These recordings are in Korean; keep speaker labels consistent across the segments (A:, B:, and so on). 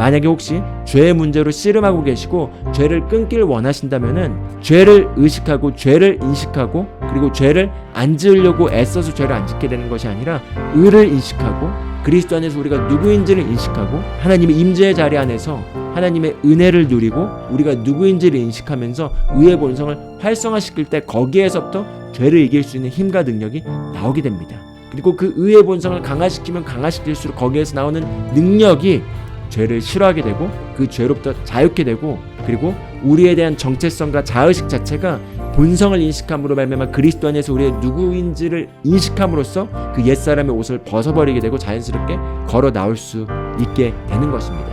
A: 만약에 혹시 죄의 문제로 씨름하고 계시고 죄를 끊길 원하신다면은 죄를 의식하고 죄를 인식하고 그리고 죄를 안 지으려고 애써서 죄를 안 짓게 되는 것이 아니라 의를 인식하고 그리스도 안에서 우리가 누구인지를 인식하고 하나님의 임재의 자리 안에서 하나님의 은혜를 누리고 우리가 누구인지를 인식하면서 의의 본성을 활성화시킬 때 거기에서부터 죄를 이길 수 있는 힘과 능력이 나오게 됩니다. 그리고 그 의의 본성을 강화시키면 강화시킬수록 거기에서 나오는 능력이 죄를 싫어하게 되고 그 죄로부터 자유케 되고 그리고 우리에 대한 정체성과 자의식 자체가 본성을 인식함으로 말미암아 그리스도 안에서 우리의 누구인지를 인식함으로써 그 옛사람의 옷을 벗어버리게 되고 자연스럽게 걸어 나올 수 있게 되는 것입니다.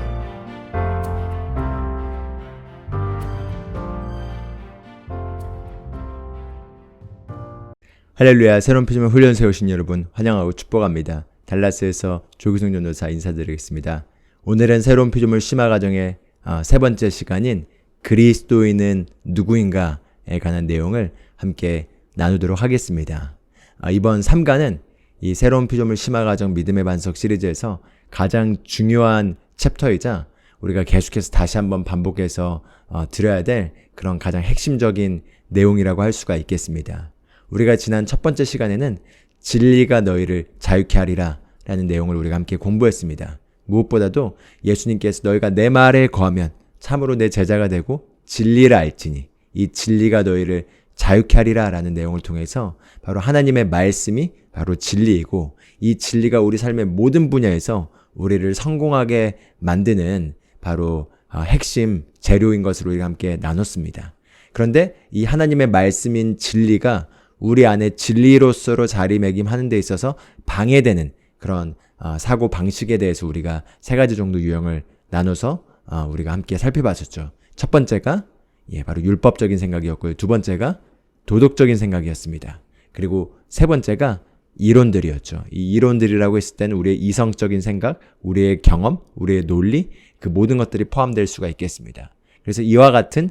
B: 할렐루야. 새로운 피조물 훈련 세우신 여러분 환영하고 축복합니다. 달라스에서 조기성 전도사 인사드리겠습니다. 오늘은 새로운 피조물 심화과정의 세 번째 시간인 그리스도인은 누구인가에 관한 내용을 함께 나누도록 하겠습니다. 이번 3과는 이 새로운 피조물 심화과정 믿음의 반석 시리즈에서 가장 중요한 챕터이자 우리가 계속해서 다시 한번 반복해서 들어야 될 그런 가장 핵심적인 내용이라고 할 수가 있겠습니다. 우리가 지난 첫 번째 시간에는 진리가 너희를 자유케 하리라 라는 내용을 우리가 함께 공부했습니다. 무엇보다도 예수님께서 너희가 내 말에 거하면 참으로 내 제자가 되고 진리를 알지니 이 진리가 너희를 자유케 하리라 라는 내용을 통해서 바로 하나님의 말씀이 바로 진리이고 이 진리가 우리 삶의 모든 분야에서 우리를 성공하게 만드는 바로 핵심 재료인 것으로 우리가 함께 나눴습니다. 그런데 이 하나님의 말씀인 진리가 우리 안에 진리로서로 자리매김하는 데 있어서 방해되는 그런 사고 방식에 대해서 우리가 세 가지 정도 유형을 나눠서 우리가 함께 살펴봤었죠. 첫 번째가 바로 율법적인 생각이었고요. 두 번째가 도덕적인 생각이었습니다. 그리고 세 번째가 이론들이었죠. 이 이론들이라고 했을 때는 우리의 이성적인 생각, 우리의 경험, 우리의 논리 그 모든 것들이 포함될 수가 있겠습니다. 그래서 이와 같은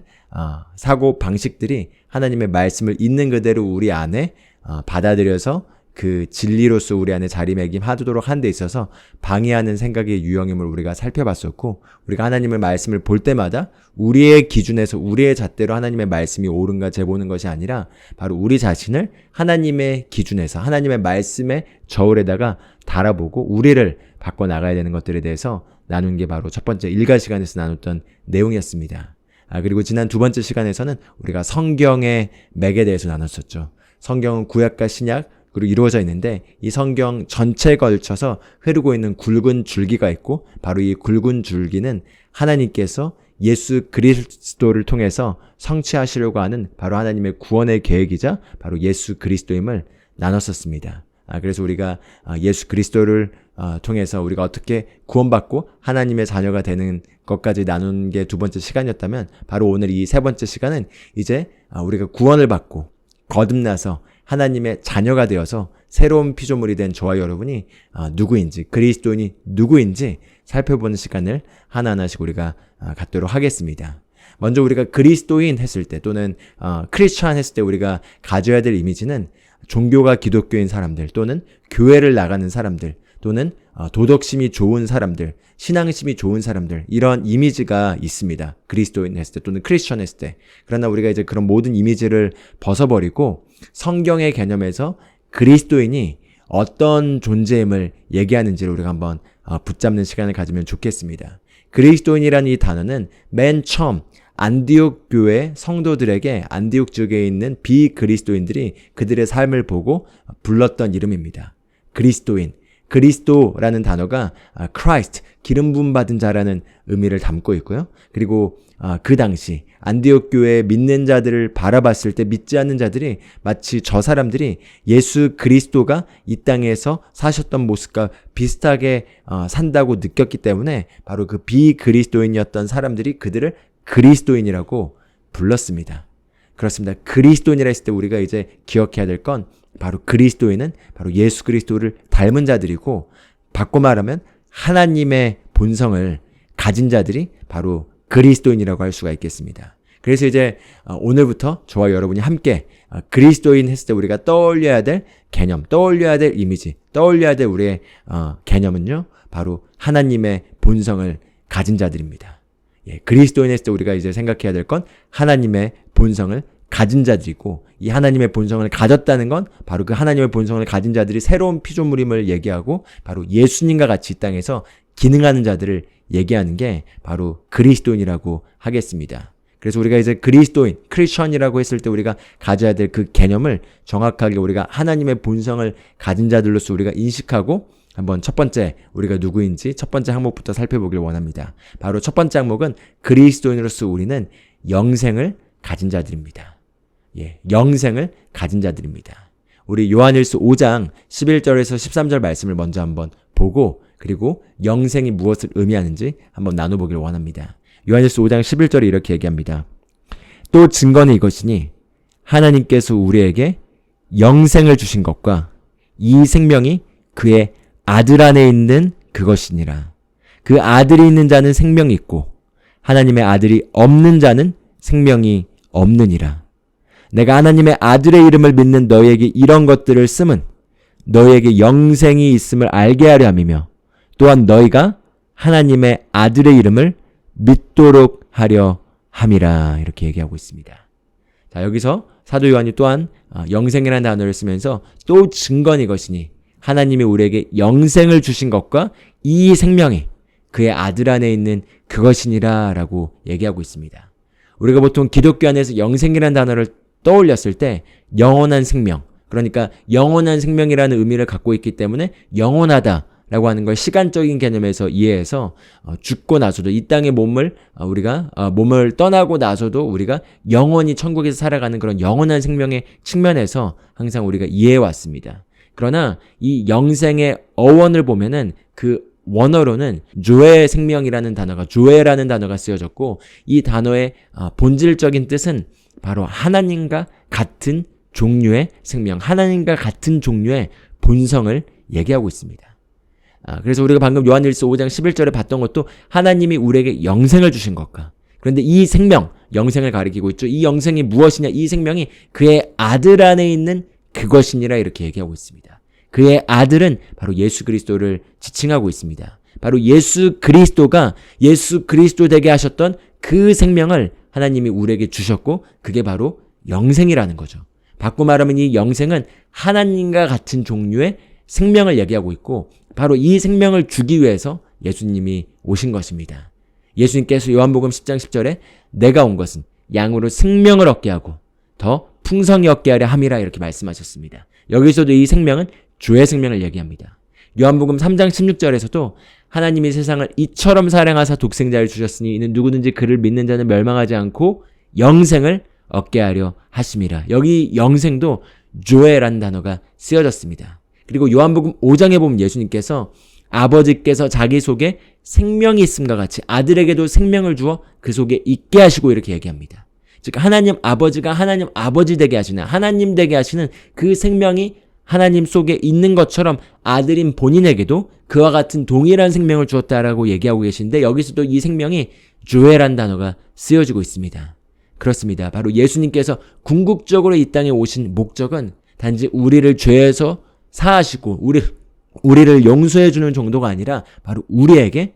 B: 사고 방식들이 하나님의 말씀을 있는 그대로 우리 안에 받아들여서 그 진리로서 우리 안에 자리매김하도록 하는 데 있어서 방해하는 생각의 유형임을 우리가 살펴봤었고 우리가 하나님의 말씀을 볼 때마다 우리의 기준에서 우리의 잣대로 하나님의 말씀이 옳은가 재보는 것이 아니라 바로 우리 자신을 하나님의 기준에서 하나님의 말씀의 저울에다가 달아보고 우리를 바꿔나가야 되는 것들에 대해서 나눈 게 바로 첫 번째 일과 시간에서 나눴던 내용이었습니다. 그리고 지난 두 번째 시간에서는 우리가 성경의 맥에 대해서 나눴었죠. 성경은 구약과 신약 그리고 이루어져 있는데 이 성경 전체에 걸쳐서 흐르고 있는 굵은 줄기가 있고 바로 이 굵은 줄기는 하나님께서 예수 그리스도를 통해서 성취하시려고 하는 바로 하나님의 구원의 계획이자 바로 예수 그리스도임을 나눴었습니다. 그래서 우리가 예수 그리스도를 통해서 우리가 어떻게 구원받고 하나님의 자녀가 되는 것까지 나눈 게 두 번째 시간이었다면 바로 오늘 이 세 번째 시간은 이제 우리가 구원을 받고 거듭나서 하나님의 자녀가 되어서 새로운 피조물이 된 저와 여러분이 누구인지 그리스도인이 누구인지 살펴보는 시간을 하나하나씩 우리가 갖도록 하겠습니다. 먼저 우리가 그리스도인 했을 때 또는 크리스찬 했을 때 우리가 가져야 될 이미지는 종교가 기독교인 사람들 또는 교회를 나가는 사람들 또는 도덕심이 좋은 사람들, 신앙심이 좋은 사람들 이런 이미지가 있습니다. 그리스도인 했을 때 또는 크리스천 했을 때. 그러나 우리가 이제 그런 모든 이미지를 벗어버리고 성경의 개념에서 그리스도인이 어떤 존재임을 얘기하는지를 우리가 한번 붙잡는 시간을 가지면 좋겠습니다. 그리스도인이라는 이 단어는 맨 처음 안디옥 교회 성도들에게 안디옥 지역에 있는 비그리스도인들이 그들의 삶을 보고 불렀던 이름입니다. 그리스도인. 그리스도라는 단어가 Christ, 기름 부음 받은 자라는 의미를 담고 있고요. 그리고 그 당시 안디옥 교회의 믿는 자들을 바라봤을 때 믿지 않는 자들이 마치 저 사람들이 예수 그리스도가 이 땅에서 사셨던 모습과 비슷하게 산다고 느꼈기 때문에 바로 그 비그리스도인이었던 사람들이 그들을 그리스도인이라고 불렀습니다. 그렇습니다. 그리스도인이라 했을 때 우리가 이제 기억해야 될 건 바로 그리스도인은 바로 예수 그리스도를 닮은 자들이고 바꿔 말하면 하나님의 본성을 가진 자들이 바로 그리스도인이라고 할 수가 있겠습니다. 그래서 이제 오늘부터 저와 여러분이 함께 그리스도인 했을 때 우리가 떠올려야 될 개념, 떠올려야 될 이미지, 떠올려야 될 우리의 개념은요 바로 하나님의 본성을 가진 자들입니다. 예, 그리스도인했을 때 우리가 이제 생각해야 될 건 하나님의 본성을 가진 자들이고, 이 하나님의 본성을 가졌다는 건 바로 그 하나님의 본성을 가진 자들이 새로운 피조물임을 얘기하고, 바로 예수님과 같이 이 땅에서 기능하는 자들을 얘기하는 게 바로 그리스도인이라고 하겠습니다. 그래서 우리가 이제 그리스도인, 크리스천이라고 했을 때 우리가 가져야 될 그 개념을 정확하게 우리가 하나님의 본성을 가진 자들로서 우리가 인식하고, 한번 첫 번째 우리가 누구인지 첫 번째 항목부터 살펴보길 원합니다. 바로 첫 번째 항목은 그리스도인으로서 우리는 영생을 가진 자들입니다. 예, 영생을 가진 자들입니다. 우리 요한일서 5장 11절에서 13절 말씀을 먼저 한번 보고, 그리고 영생이 무엇을 의미하는지 한번 나눠보길 원합니다. 요한일서 5장 11절에 이렇게 얘기합니다. 또 증거는 이것이니 하나님께서 우리에게 영생을 주신 것과 이 생명이 그의 아들 안에 있는 그것이니라. 그 아들이 있는 자는 생명이 있고 하나님의 아들이 없는 자는 생명이 없느니라. 내가 하나님의 아들의 이름을 믿는 너희에게 이런 것들을 쓰면 너희에게 영생이 있음을 알게 하려 함이며, 또한 너희가 하나님의 아들의 이름을 믿도록 하려 함이라. 이렇게 얘기하고 있습니다. 자, 여기서 사도 요한이 또한 영생이라는 단어를 쓰면서 또 증거는 이것이니 하나님이 우리에게 영생을 주신 것과 이 생명이 그의 아들 안에 있는 그것이니라 라고 얘기하고 있습니다. 우리가 보통 기독교 안에서 영생이라는 단어를 떠올렸을 때 영원한 생명, 그러니까 영원한 생명이라는 의미를 갖고 있기 때문에 영원하다 라고 하는 걸 시간적인 개념에서 이해해서 죽고 나서도 이 땅의 몸을 우리가 몸을 떠나고 나서도 우리가 영원히 천국에서 살아가는 그런 영원한 생명의 측면에서 항상 우리가 이해해 왔습니다. 그러나 이 영생의 어원을 보면은 그 원어로는 조의 생명이라는 단어가, 조에라는 단어가 쓰여졌고, 이 단어의 본질적인 뜻은 바로 하나님과 같은 종류의 생명, 하나님과 같은 종류의 본성을 얘기하고 있습니다. 그래서 우리가 방금 요한일서 5장 11절에 봤던 것도 하나님이 우리에게 영생을 주신 것과, 그런데 이 생명, 영생을 가리키고 있죠. 이 영생이 무엇이냐? 이 생명이 그의 아들 안에 있는 그것이니라 이렇게 얘기하고 있습니다. 그의 아들은 바로 예수 그리스도를 지칭하고 있습니다. 바로 예수 그리스도가 예수 그리스도 되게 하셨던 그 생명을 하나님이 우리에게 주셨고, 그게 바로 영생이라는 거죠. 바꿔 말하면 이 영생은 하나님과 같은 종류의 생명을 얘기하고 있고, 바로 이 생명을 주기 위해서 예수님이 오신 것입니다. 예수님께서 요한복음 10장 10절에 내가 온 것은 양으로 생명을 얻게 하고 더 풍성히 얻게 하려 함이라 이렇게 말씀하셨습니다. 여기서도 이 생명은 주의 생명을 얘기합니다. 요한복음 3장 16절에서도 하나님이 세상을 이처럼 사랑하사 독생자를 주셨으니 이는 누구든지 그를 믿는 자는 멸망하지 않고 영생을 얻게 하려 하심이라. 여기 영생도 조에라는 단어가 쓰여졌습니다. 그리고 요한복음 5장에 보면 예수님께서 아버지께서 자기 속에 생명이 있음과 같이 아들에게도 생명을 주어 그 속에 있게 하시고 이렇게 얘기합니다. 즉 하나님 아버지가 하나님 아버지 되게 하시는, 하나님 되게 하시는 그 생명이 하나님 속에 있는 것처럼 아들인 본인에게도 그와 같은 동일한 생명을 주었다라고 얘기하고 계신데, 여기서도 이 생명이 조에란 단어가 쓰여지고 있습니다. 그렇습니다. 바로 예수님께서 궁극적으로 이 땅에 오신 목적은 단지 우리를 죄에서 사하시고 우리를 용서해 주는 정도가 아니라 바로 우리에게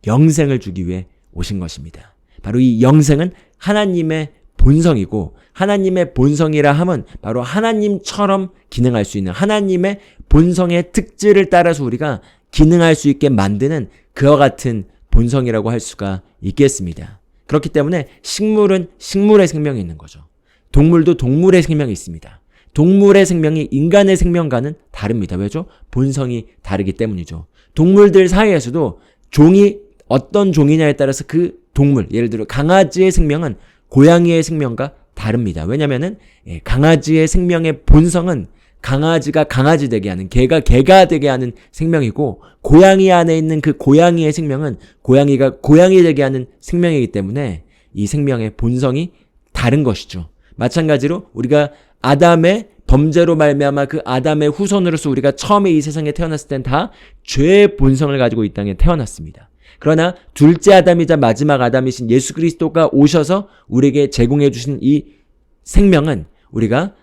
B: 영생을 주기 위해 오신 것입니다. 바로 이 영생은 하나님의 본성이고, 하나님의 본성이라 함은 바로 하나님처럼 기능할 수 있는, 하나님의 본성의 특질을 따라서 우리가 기능할 수 있게 만드는 그와 같은 본성이라고 할 수가 있겠습니다. 그렇기 때문에 식물은 식물의 생명이 있는 거죠. 동물도 동물의 생명이 있습니다. 동물의 생명이 인간의 생명과는 다릅니다. 왜죠? 본성이 다르기 때문이죠. 동물들 사이에서도 종이 어떤 종이냐에 따라서 그 동물, 예를 들어 강아지의 생명은 고양이의 생명과 다릅니다. 왜냐면은 강아지의 생명의 본성은 강아지가 강아지 되게 하는, 개가 되게 하는 생명이고, 고양이 안에 있는 그 고양이의 생명은 고양이가 고양이 되게 하는 생명이기 때문에 이 생명의 본성이 다른 것이죠. 마찬가지로 우리가 아담의 범죄로 말미암아 그 아담의 후손으로서 우리가 처음에 이 세상에 태어났을 땐 다 죄의 본성을 가지고 이 땅에 태어났습니다. 그러나 둘째 아담이자 마지막 아담이신 예수 그리스도가 오셔서 우리에게 제공해 주신 이 생명은 우리가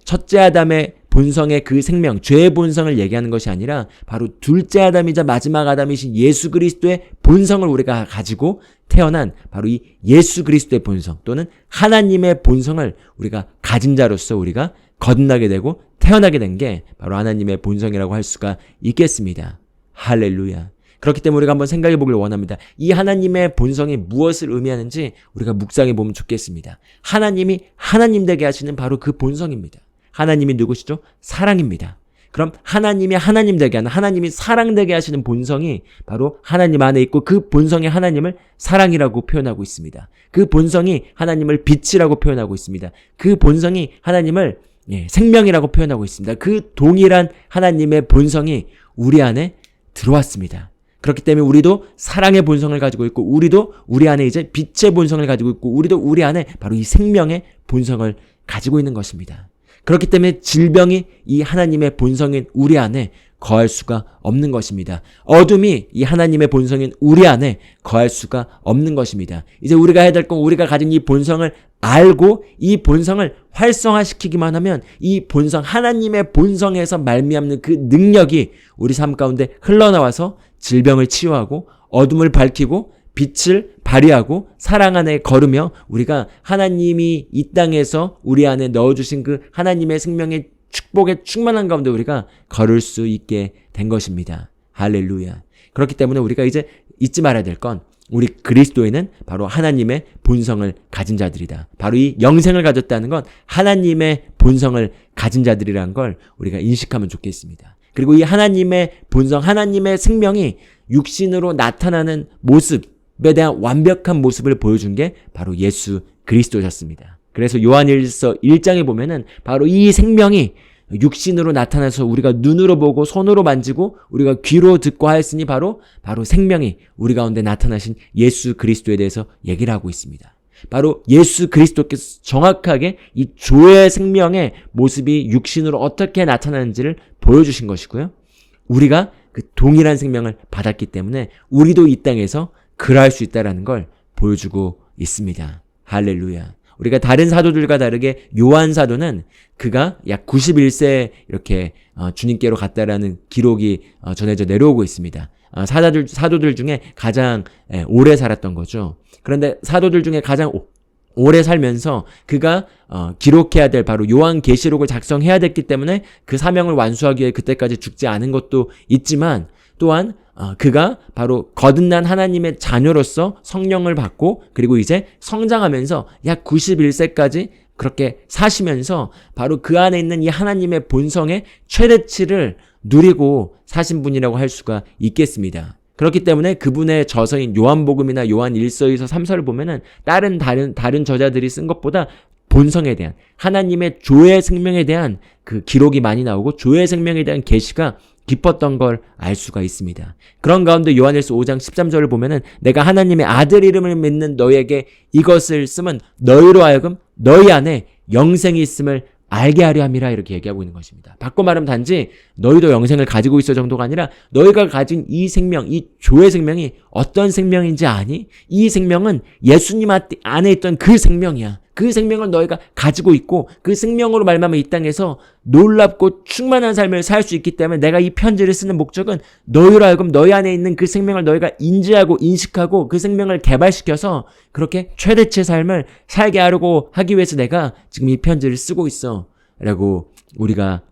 B: 첫째 아담의
A: 본성의 그 생명, 죄의 본성을 얘기하는 것이 아니라 바로 둘째 아담이자 마지막 아담이신 예수 그리스도의 본성을 우리가 가지고 태어난 바로 이 예수 그리스도의 본성 또는 하나님의 본성을 우리가 가진 자로서 우리가 거듭나게 되고 태어나게 된 게 바로 하나님의 본성이라고 할 수가 있겠습니다. 할렐루야. 그렇기 때문에 우리가 한번 생각해 보길 원합니다. 이 하나님의 본성이 무엇을 의미하는지 우리가 묵상해 보면 좋겠습니다. 하나님이 하나님 되게 하시는 바로 그 본성입니다. 하나님이 누구시죠? 사랑입니다. 그럼 하나님이 하나님 되게 하는, 하나님이 사랑 되게 하시는 본성이 바로 하나님 안에 있고 그 본성이 하나님을 사랑이라고 표현하고 있습니다. 그 본성이 하나님을 빛이라고 표현하고 있습니다. 그 본성이 하나님을 생명이라고 표현하고 있습니다. 그 동일한 하나님의 본성이 우리 안에 들어왔습니다. 그렇기 때문에 우리도 사랑의 본성을 가지고 있고 우리도 우리 안에 이제 빛의 본성을 가지고 있고 우리도 우리 안에 바로 이 생명의 본성을 가지고 있는 것입니다. 그렇기 때문에 질병이 이 하나님의 본성인 우리 안에 거할 수가 없는 것입니다. 어둠이 이 하나님의 본성인 우리 안에 거할 수가 없는 것입니다. 이제 우리가 해야 될 건 우리가 가진 이 본성을 알고 이 본성을 활성화시키기만 하면 이 본성, 하나님의 본성에서 말미암는 그 능력이 우리 삶 가운데 흘러나와서 질병을 치유하고 어둠을 밝히고 빛을 발휘하고 사랑 안에 걸으며 우리가 하나님이 이 땅에서 우리 안에 넣어주신 그 하나님의 생명의 축복의 충만한 가운데 우리가 걸을 수 있게 된 것입니다. 할렐루야. 그렇기 때문에 우리가 이제 잊지 말아야 될 건 우리 그리스도인은 바로 하나님의 본성을 가진 자들이다. 바로 이 영생을 가졌다는 건 하나님의 본성을 가진 자들이라는 걸 우리가 인식하면 좋겠습니다. 그리고 이 하나님의 본성, 하나님의 생명이 육신으로 나타나는 모습에 대한 완벽한 모습을 보여준 게 바로 예수 그리스도셨습니다. 그래서 요한일서 1장에 보면은 바로 이 생명이 육신으로 나타나서 우리가 눈으로 보고 손으로 만지고 우리가 귀로 듣고 하였으니 바로 생명이 우리 가운데 나타나신 예수 그리스도에 대해서 얘기를 하고 있습니다. 바로 예수 그리스도께서 정확하게 이 조의 생명의 모습이 육신으로 어떻게 나타나는지를 보여주신 것이고요. 우리가 그 동일한 생명을 받았기 때문에 우리도 이 땅에서 그러할 수 있다는 걸 보여주고 있습니다. 할렐루야. 우리가 다른 사도들과 다르게 요한 사도는 그가 약 91세 이렇게 주님께로 갔다라는 기록이 전해져 내려오고 있습니다. 사도들 중에 가장 오래 살았던 거죠. 그런데 사도들 중에 가장 오래 살면서 그가 기록해야 될 바로 요한계시록을 작성해야 됐기 때문에 그 사명을 완수하기 위해 그때까지 죽지 않은 것도 있지만 또한 그가 바로 거듭난 하나님의 자녀로서 성령을 받고 그리고 이제 성장하면서 약 91세까지 그렇게 사시면서 바로 그 안에 있는 이 하나님의 본성의 최대치를 누리고 사신 분이라고 할 수가 있겠습니다. 그렇기 때문에 그분의 저서인 요한복음이나 요한 1서, 2서, 3서를 보면은 다른 저자들이 쓴 것보다 본성에 대한 하나님의 조의 생명에 대한 그 기록이 많이 나오고 조의 생명에 대한 계시가 깊었던 걸 알 수가 있습니다. 그런 가운데 요한일서 5장 13절을 보면은 내가 하나님의 아들 이름을 믿는 너희에게 이것을 쓰면 너희로 하여금 너희 안에 영생이 있음을 알게 하려 함이라 이렇게 얘기하고 있는 것입니다. 바꿔 말하면 단지 너희도 영생을 가지고 있어 정도가 아니라 너희가 가진 이 생명, 이 조의 생명이 어떤 생명인지 아니? 이 생명은 예수님 안에 있던 그 생명이야. 그 생명을 너희가 가지고 있고 그 생명으로 말미암아 이 땅에서 놀랍고 충만한 삶을 살 수 있기 때문에 내가 이 편지를 쓰는 목적은 너희로 하여금 너희 안에 있는 그 생명을 너희가 인지하고 인식하고 그 생명을 개발시켜서 그렇게 최대치의 삶을 살게 하려고 하기 위해서 내가 지금 이 편지를 쓰고 있어 라고 우리가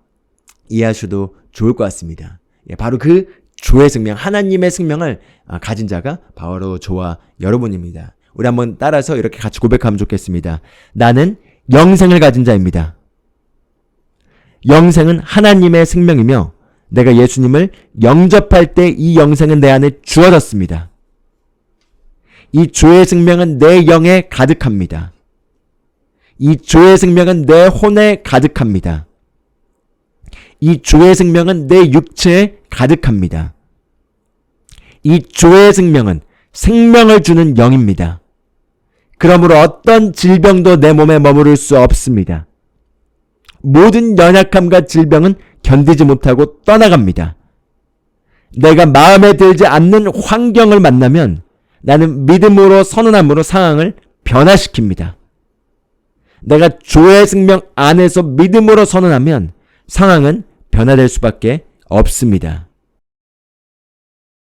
A: 이해하셔도 좋을 것 같습니다. 바로 그 조의 생명, 하나님의 생명을 가진 자가 바로 저와 여러분입니다. 우리 한번 따라서 이렇게 같이 고백하면 좋겠습니다. 나는 영생을 가진 자입니다. 영생은 하나님의 생명이며 내가 예수님을 영접할 때 이 영생은 내 안에 주어졌습니다. 이 조의 생명은 내 영에 가득합니다. 이 조의 생명은 내 혼에 가득합니다. 이 조의 생명은 내 육체에 가득합니다. 이 조의 생명은 생명을 주는 영입니다. 그러므로 어떤 질병도 내 몸에 머무를 수 없습니다. 모든 연약함과 질병은 견디지 못하고 떠나갑니다. 내가 마음에 들지 않는 환경을 만나면 나는 믿음으로 선언함으로 상황을 변화시킵니다. 내가 조의 생명 안에서 믿음으로 선언하면 상황은 변화될 수밖에 없습니다.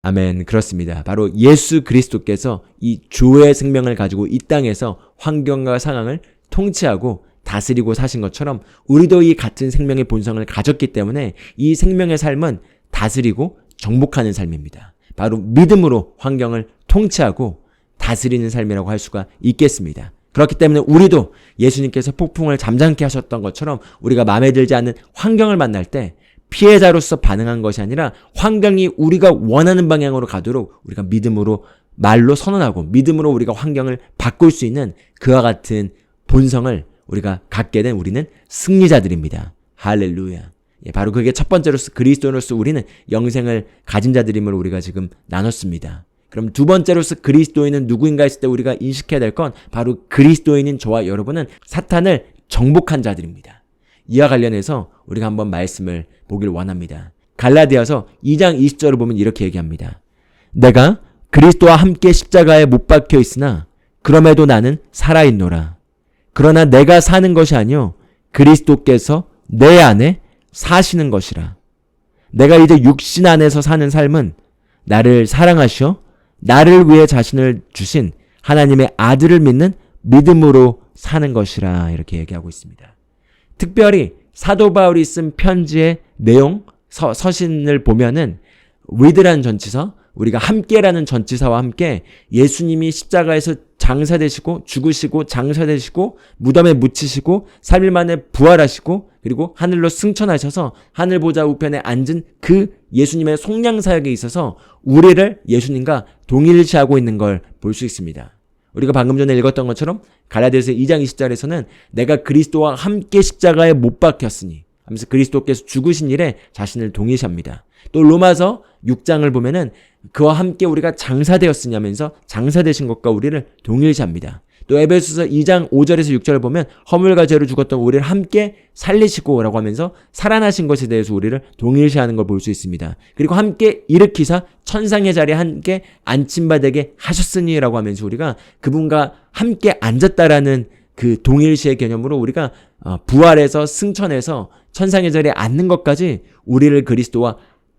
A: 아멘. 그렇습니다. 바로 예수 그리스도께서 이 조의 생명을 가지고 이 땅에서 환경과 상황을 통치하고 다스리고 사신 것처럼 우리도 이 같은 생명의 본성을 가졌기 때문에 이 생명의 삶은 다스리고 정복하는 삶입니다. 바로 믿음으로 환경을 통치하고 다스리는 삶이라고 할 수가 있겠습니다. 그렇기 때문에 우리도 예수님께서 폭풍을 잠잠케 하셨던 것처럼 우리가 마음에 들지 않는 환경을 만날 때 피해자로서 반응한 것이 아니라 환경이 우리가 원하는 방향으로 가도록 우리가 믿음으로 말로 선언하고 믿음으로 우리가 환경을 바꿀 수 있는 그와 같은 본성을 우리가 갖게 된 우리는 승리자들입니다. 할렐루야. 바로 그게 첫 번째로서 그리스도인으로서 우리는 영생을 가진 자들임을 우리가 지금 나눴습니다. 그럼 두 번째로서 그리스도인은 누구인가 했을 때 우리가 인식해야 될 건 바로 그리스도인인 저와 여러분은 사탄을 정복한 자들입니다. 이와 관련해서 우리가 한번 말씀을 보길 원합니다. 갈라디아서 2장 20절을 보면 이렇게 얘기합니다. 내가 그리스도와 함께 십자가에 못 박혀 있으나 그럼에도 나는 살아있노라. 그러나 내가 사는 것이 아니요 그리스도께서 내 안에 사시는 것이라. 내가 이제 육신 안에서 사는 삶은 나를 사랑하시어 나를 위해 자신을 주신 하나님의 아들을 믿는 믿음으로 사는 것이라 이렇게 얘기하고 있습니다. 특별히 사도 바울이 쓴 편지의 내용, 서신을 보면은 with라는 전치사, 우리가 함께라는 전치사와 함께 예수님이 십자가에서 장사되시고 죽으시고 장사되시고 무덤에 묻히시고 3일 만에 부활하시고 그리고 하늘로 승천하셔서 하늘 보좌 우편에 앉은 그 예수님의 속량 사역에 있어서 우리를 예수님과 동일시하고 있는 걸 볼 수 있습니다. 우리가 방금 전에 읽었던 것처럼 갈라디아서 2장 20절에서는 내가 그리스도와 함께 십자가에 못 박혔으니 하면서 그리스도께서 죽으신 일에 자신을 동일시합니다. 또 로마서 6장을 보면은 그와 함께 우리가 장사되었으냐면서 장사되신 것과 우리를 동일시합니다. 또 에베소서 2장 5절에서 6절을 보면 허물과 죄로 죽었던 우리를 함께 살리시고 라고 하면서 살아나신 것에 대해서 우리를 동일시하는 걸 볼 수 있습니다. 그리고 함께 일으키사 천상의 자리에 함께 앉힌바되게 하셨으니 라고 하면서 우리가 그분과 함께 앉았다라는 그 동일시의 개념으로 우리가 부활해서 승천해서 천상의 자리에 앉는 것까지 우리를 그리스도와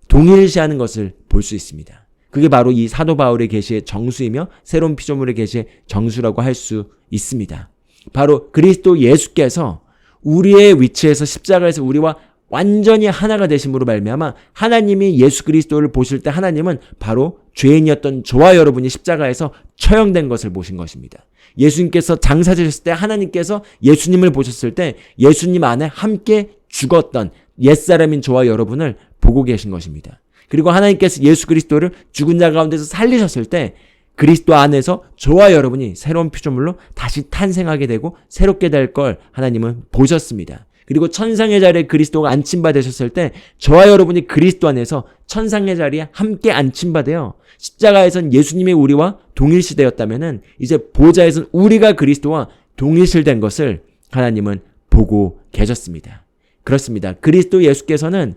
A: 동일시하는 것을 볼 수 있습니다. 그게 바로 이 사도 바울의 계시의 정수이며 새로운 피조물의 계시의 정수라고 할 수 있습니다. 바로 그리스도 예수께서 우리의 위치에서 십자가에서 우리와 완전히 하나가 되심으로 말미암아 하나님이 예수 그리스도를 보실 때 하나님은 바로 죄인이었던 저와 여러분이 십자가에서 처형된 것을 보신 것입니다. 예수님께서 장사되셨을 때 하나님께서 예수님을 보셨을 때 예수님 안에 함께 죽었던 옛사람인 저와 여러분을 보고 계신 것입니다. 그리고 하나님께서 예수 그리스도를 죽은 자 가운데서 살리셨을 때 그리스도 안에서 저와 여러분이 새로운 피조물로 다시 탄생하게 되고 새롭게 될 걸 하나님은 보셨습니다. 그리고 천상의 자리에 그리스도가 앉힌받으셨을 때 저와 여러분이 그리스도 안에서 천상의 자리에 함께 앉힌받아요. 십자가에선 예수님이 우리와 동일시되었다면은 이제 보좌에선 우리가 그리스도와 동일시된 것을 하나님은 보고 계셨습니다. 그렇습니다. 그리스도 예수께서는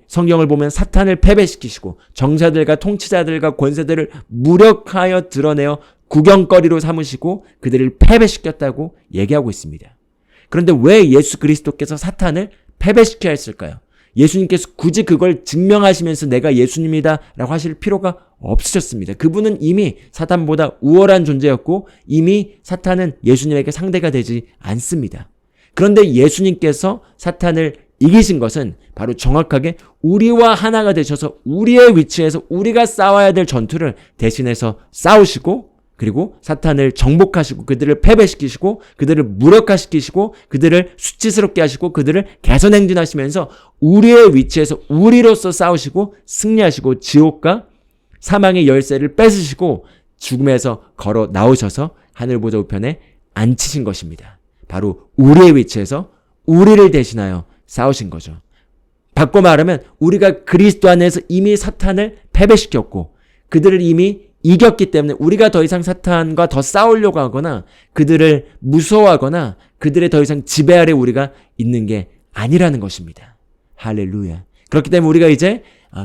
A: 성경을 보면 사탄을 패배시키시고 정사들과 통치자들과 권세들을 무력하여 드러내어 구경거리로 삼으시고 그들을 패배시켰다고 얘기하고 있습니다. 그런데 왜 예수 그리스도께서 사탄을 패배시켜야 했을까요? 예수님께서 굳이 그걸 증명하시면서 내가 예수님이다 라고 하실 필요가 없으셨습니다. 그분은 이미 사탄보다 우월한 존재였고 이미 사탄은 예수님에게 상대가 되지 않습니다. 그런데 예수님께서 사탄을 이기신 것은 바로 정확하게 우리와 하나가 되셔서 우리의 위치에서 우리가 싸워야 될 전투를 대신해서 싸우시고 그리고 사탄을 정복하시고 그들을 패배시키시고 그들을 무력화시키시고 그들을 수치스럽게 하시고 그들을 개선행진하시면서 우리의 위치에서 우리로서 싸우시고 승리하시고 지옥과 사망의 열쇠를 뺏으시고 죽음에서 걸어 나오셔서 하늘보좌 우편에 앉히신 것입니다. 바로 우리의 위치에서 우리를 대신하여 싸우신 거죠. 바꿔 말하면 우리가 그리스도 안에서 이미 사탄을 패배시켰고 그들을 이미 이겼기 때문에 우리가 더 이상 사탄과 더 싸우려고 하거나 그들을 무서워하거나 그들의 더 이상 지배 아래 우리가 있는 게 아니라는 것입니다. 할렐루야. 그렇기 때문에 우리가 이제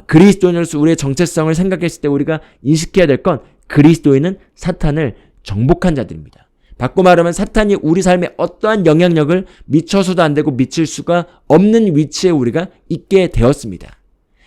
A: 그리스도인으로서 우리의 정체성을 생각했을 때 우리가 인식해야 될 건 그리스도인은 사탄을 정복한 자들입니다. 바꿔 말하면 사탄이 우리 삶에 어떠한 영향력을 미쳐서도 안 되고 미칠 수가 없는 위치에 우리가 있게 되었습니다.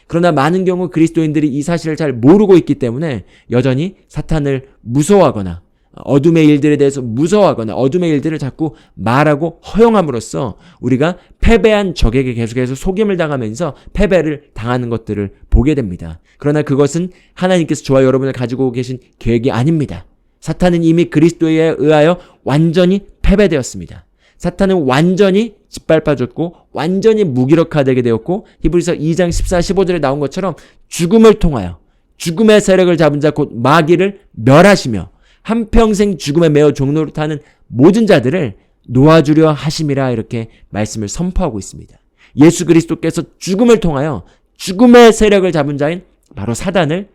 A: 그러나 많은 경우 그리스도인들이 이 사실을 잘 모르고 있기 때문에 여전히 사탄을 무서워하거나 어둠의 일들에 대해서 무서워하거나 어둠의 일들을 자꾸 말하고 허용함으로써 우리가 패배한 적에게 계속해서 속임을 당하면서 패배를 당하는 것들을 보게 됩니다. 그러나 그것은 하나님께서 저와 여러분을 가지고 계신 계획이 아닙니다. 사탄은 이미 그리스도에 의하여 완전히 패배되었습니다. 사탄은 완전히 짓밟아졌고 완전히 무기력화되게 되었고 히브리서 2장 14, 15절에 나온 것처럼 죽음을 통하여 죽음의 세력을 잡은 자 곧 마귀를 멸하시며 한평생 죽음에 매어 종노릇하는 모든 자들을 놓아주려 하심이라 이렇게 말씀을 선포하고 있습니다. 예수 그리스도께서 죽음을 통하여 죽음의 세력을 잡은 자인 바로 사단을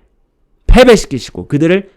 A: 패배시키시고 그들을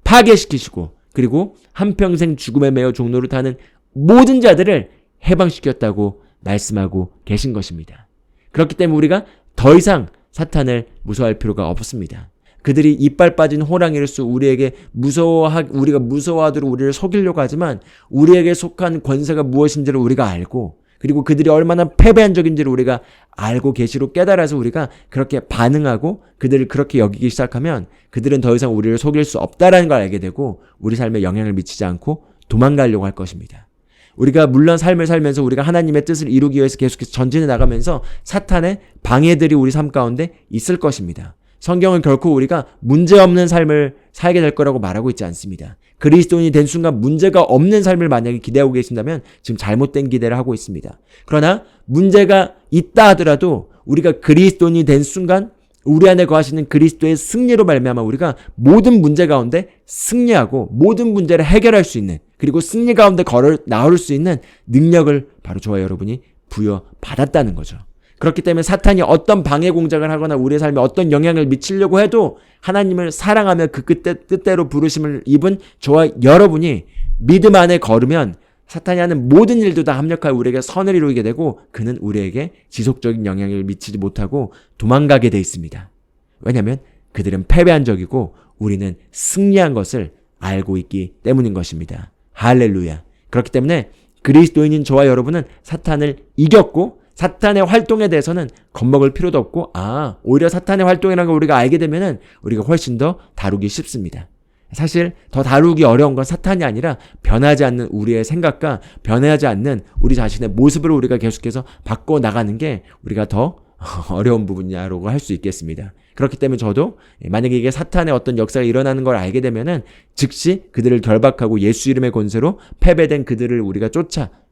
A: 파괴시키시고 그리고 한평생 죽음에 매어 종노릇하는 모든 자들을 해방시켰다고 말씀하고 계신 것입니다. 그렇기 때문에 우리가 더 이상 사탄을 무서워할 필요가 없습니다. 그들이 이빨 빠진 호랑이로서 우리가 무서워하도록 우리를 속이려고 하지만 우리에게 속한 권세가 무엇인지를 우리가 알고 그리고 그들이 얼마나 패배한 적인지를 우리가 알고 계시로 깨달아서 우리가 그렇게 반응하고 그들을 그렇게 여기기 시작하면 그들은 더 이상 우리를 속일 수 없다라는 걸 알게 되고 우리 삶에 영향을 미치지 않고 도망가려고 할 것입니다. 우리가 물론 삶을 살면서 우리가 하나님의 뜻을 이루기 위해서 계속해서 전진해 나가면서 사탄의 방해들이 우리 삶 가운데 있을 것입니다. 성경은 결코 우리가 문제없는 삶을 살게 될 거라고 말하고 있지 않습니다. 그리스도인이 된 순간 문제가 없는 삶을 만약에 기대하고 계신다면 지금 잘못된 기대를 하고 있습니다. 그러나 문제가 있다 하더라도 우리가 그리스도인이 된 순간 우리 안에 거하시는 그리스도의 승리로 말미암아 우리가 모든 문제 가운데 승리하고 모든 문제를 해결할 수 있는 그리고 승리 가운데 걸어 나올 수 있는 능력을 바로 저와 여러분이 부여받았다는 거죠. 그렇기 때문에 사탄이 어떤 방해 공작을 하거나 우리의 삶에 어떤 영향을 미치려고 해도 하나님을 사랑하며 그 뜻대로 부르심을 입은 저와 여러분이 믿음 안에 걸으면 사탄이 하는 모든 일도 다 합력하여 우리에게 선을 이루게 되고 그는 우리에게 지속적인 영향을 미치지 못하고 도망가게 돼 있습니다. 왜냐하면 그들은 패배한 적이고 우리는 승리한 것을 알고 있기 때문인 것입니다. 할렐루야. 그렇기 때문에 그리스도인인 저와 여러분은 사탄을 이겼고 사탄의 활동에 대해서는 겁먹을 필요도 없고 오히려 사탄의 활동이라는 걸 우리가 알게 되면은 우리가 훨씬 더 다루기 쉽습니다. 사실 더 다루기 어려운 건 사탄이 아니라 변하지 않는 우리의 생각과 변하지 않는 우리 자신의 모습을 우리가 계속해서 바꿔 나가는 게 우리가 더 어려운 부분이라고 할 수 있겠습니다. 그렇기 때문에 저도 만약에 이게 사탄의 어떤 역사가 일어나는 걸 알게 되면은 즉시 그들을 결박하고 예수 이름의 권세로 패배된 그들을 우리가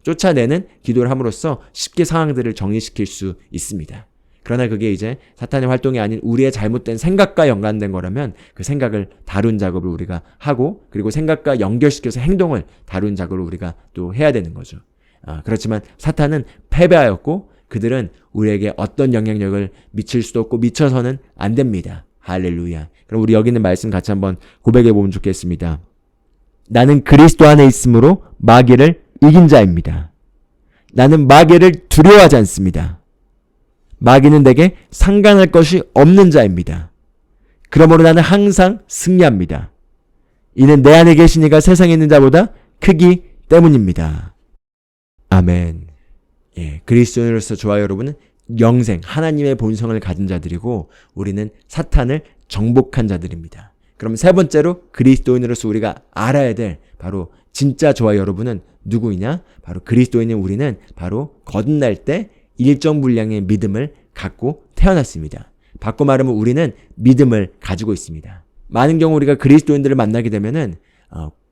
A: 쫓아내는 기도를 함으로써 쉽게 상황들을 정리시킬 수 있습니다. 그러나 그게 이제 사탄의 활동이 아닌 우리의 잘못된 생각과 연관된 거라면 그 생각을 다룬 작업을 우리가 하고 그리고 생각과 연결시켜서 행동을 다룬 작업을 우리가 또 해야 되는 거죠. 그렇지만 사탄은 패배하였고 그들은 우리에게 어떤 영향력을 미칠 수도 없고 미쳐서는 안 됩니다. 할렐루야. 그럼 우리 여기 있는 말씀 같이 한번 고백해 보면 좋겠습니다. 나는 그리스도 안에 있으므로 마귀를 이긴 자입니다. 나는 마귀를 두려워하지 않습니다. 마귀는 내게 상관할 것이 없는 자입니다. 그러므로 나는 항상 승리합니다. 이는 내 안에 계신 이가 세상에 있는 자보다 크기 때문입니다. 아멘. 그리스도인으로서 저와 여러분은 영생, 하나님의 본성을 가진 자들이고 우리는 사탄을 정복한 자들입니다. 그럼 세 번째로 그리스도인으로서 우리가 알아야 될 바로 진짜 저와 여러분은 누구이냐? 바로 그리스도인인 우리는 바로 거듭날 때 일정 분량의 믿음을 갖고 태어났습니다. 바꿔 말하면 우리는 믿음을 가지고 있습니다. 많은 경우 우리가 그리스도인들을 만나게 되면은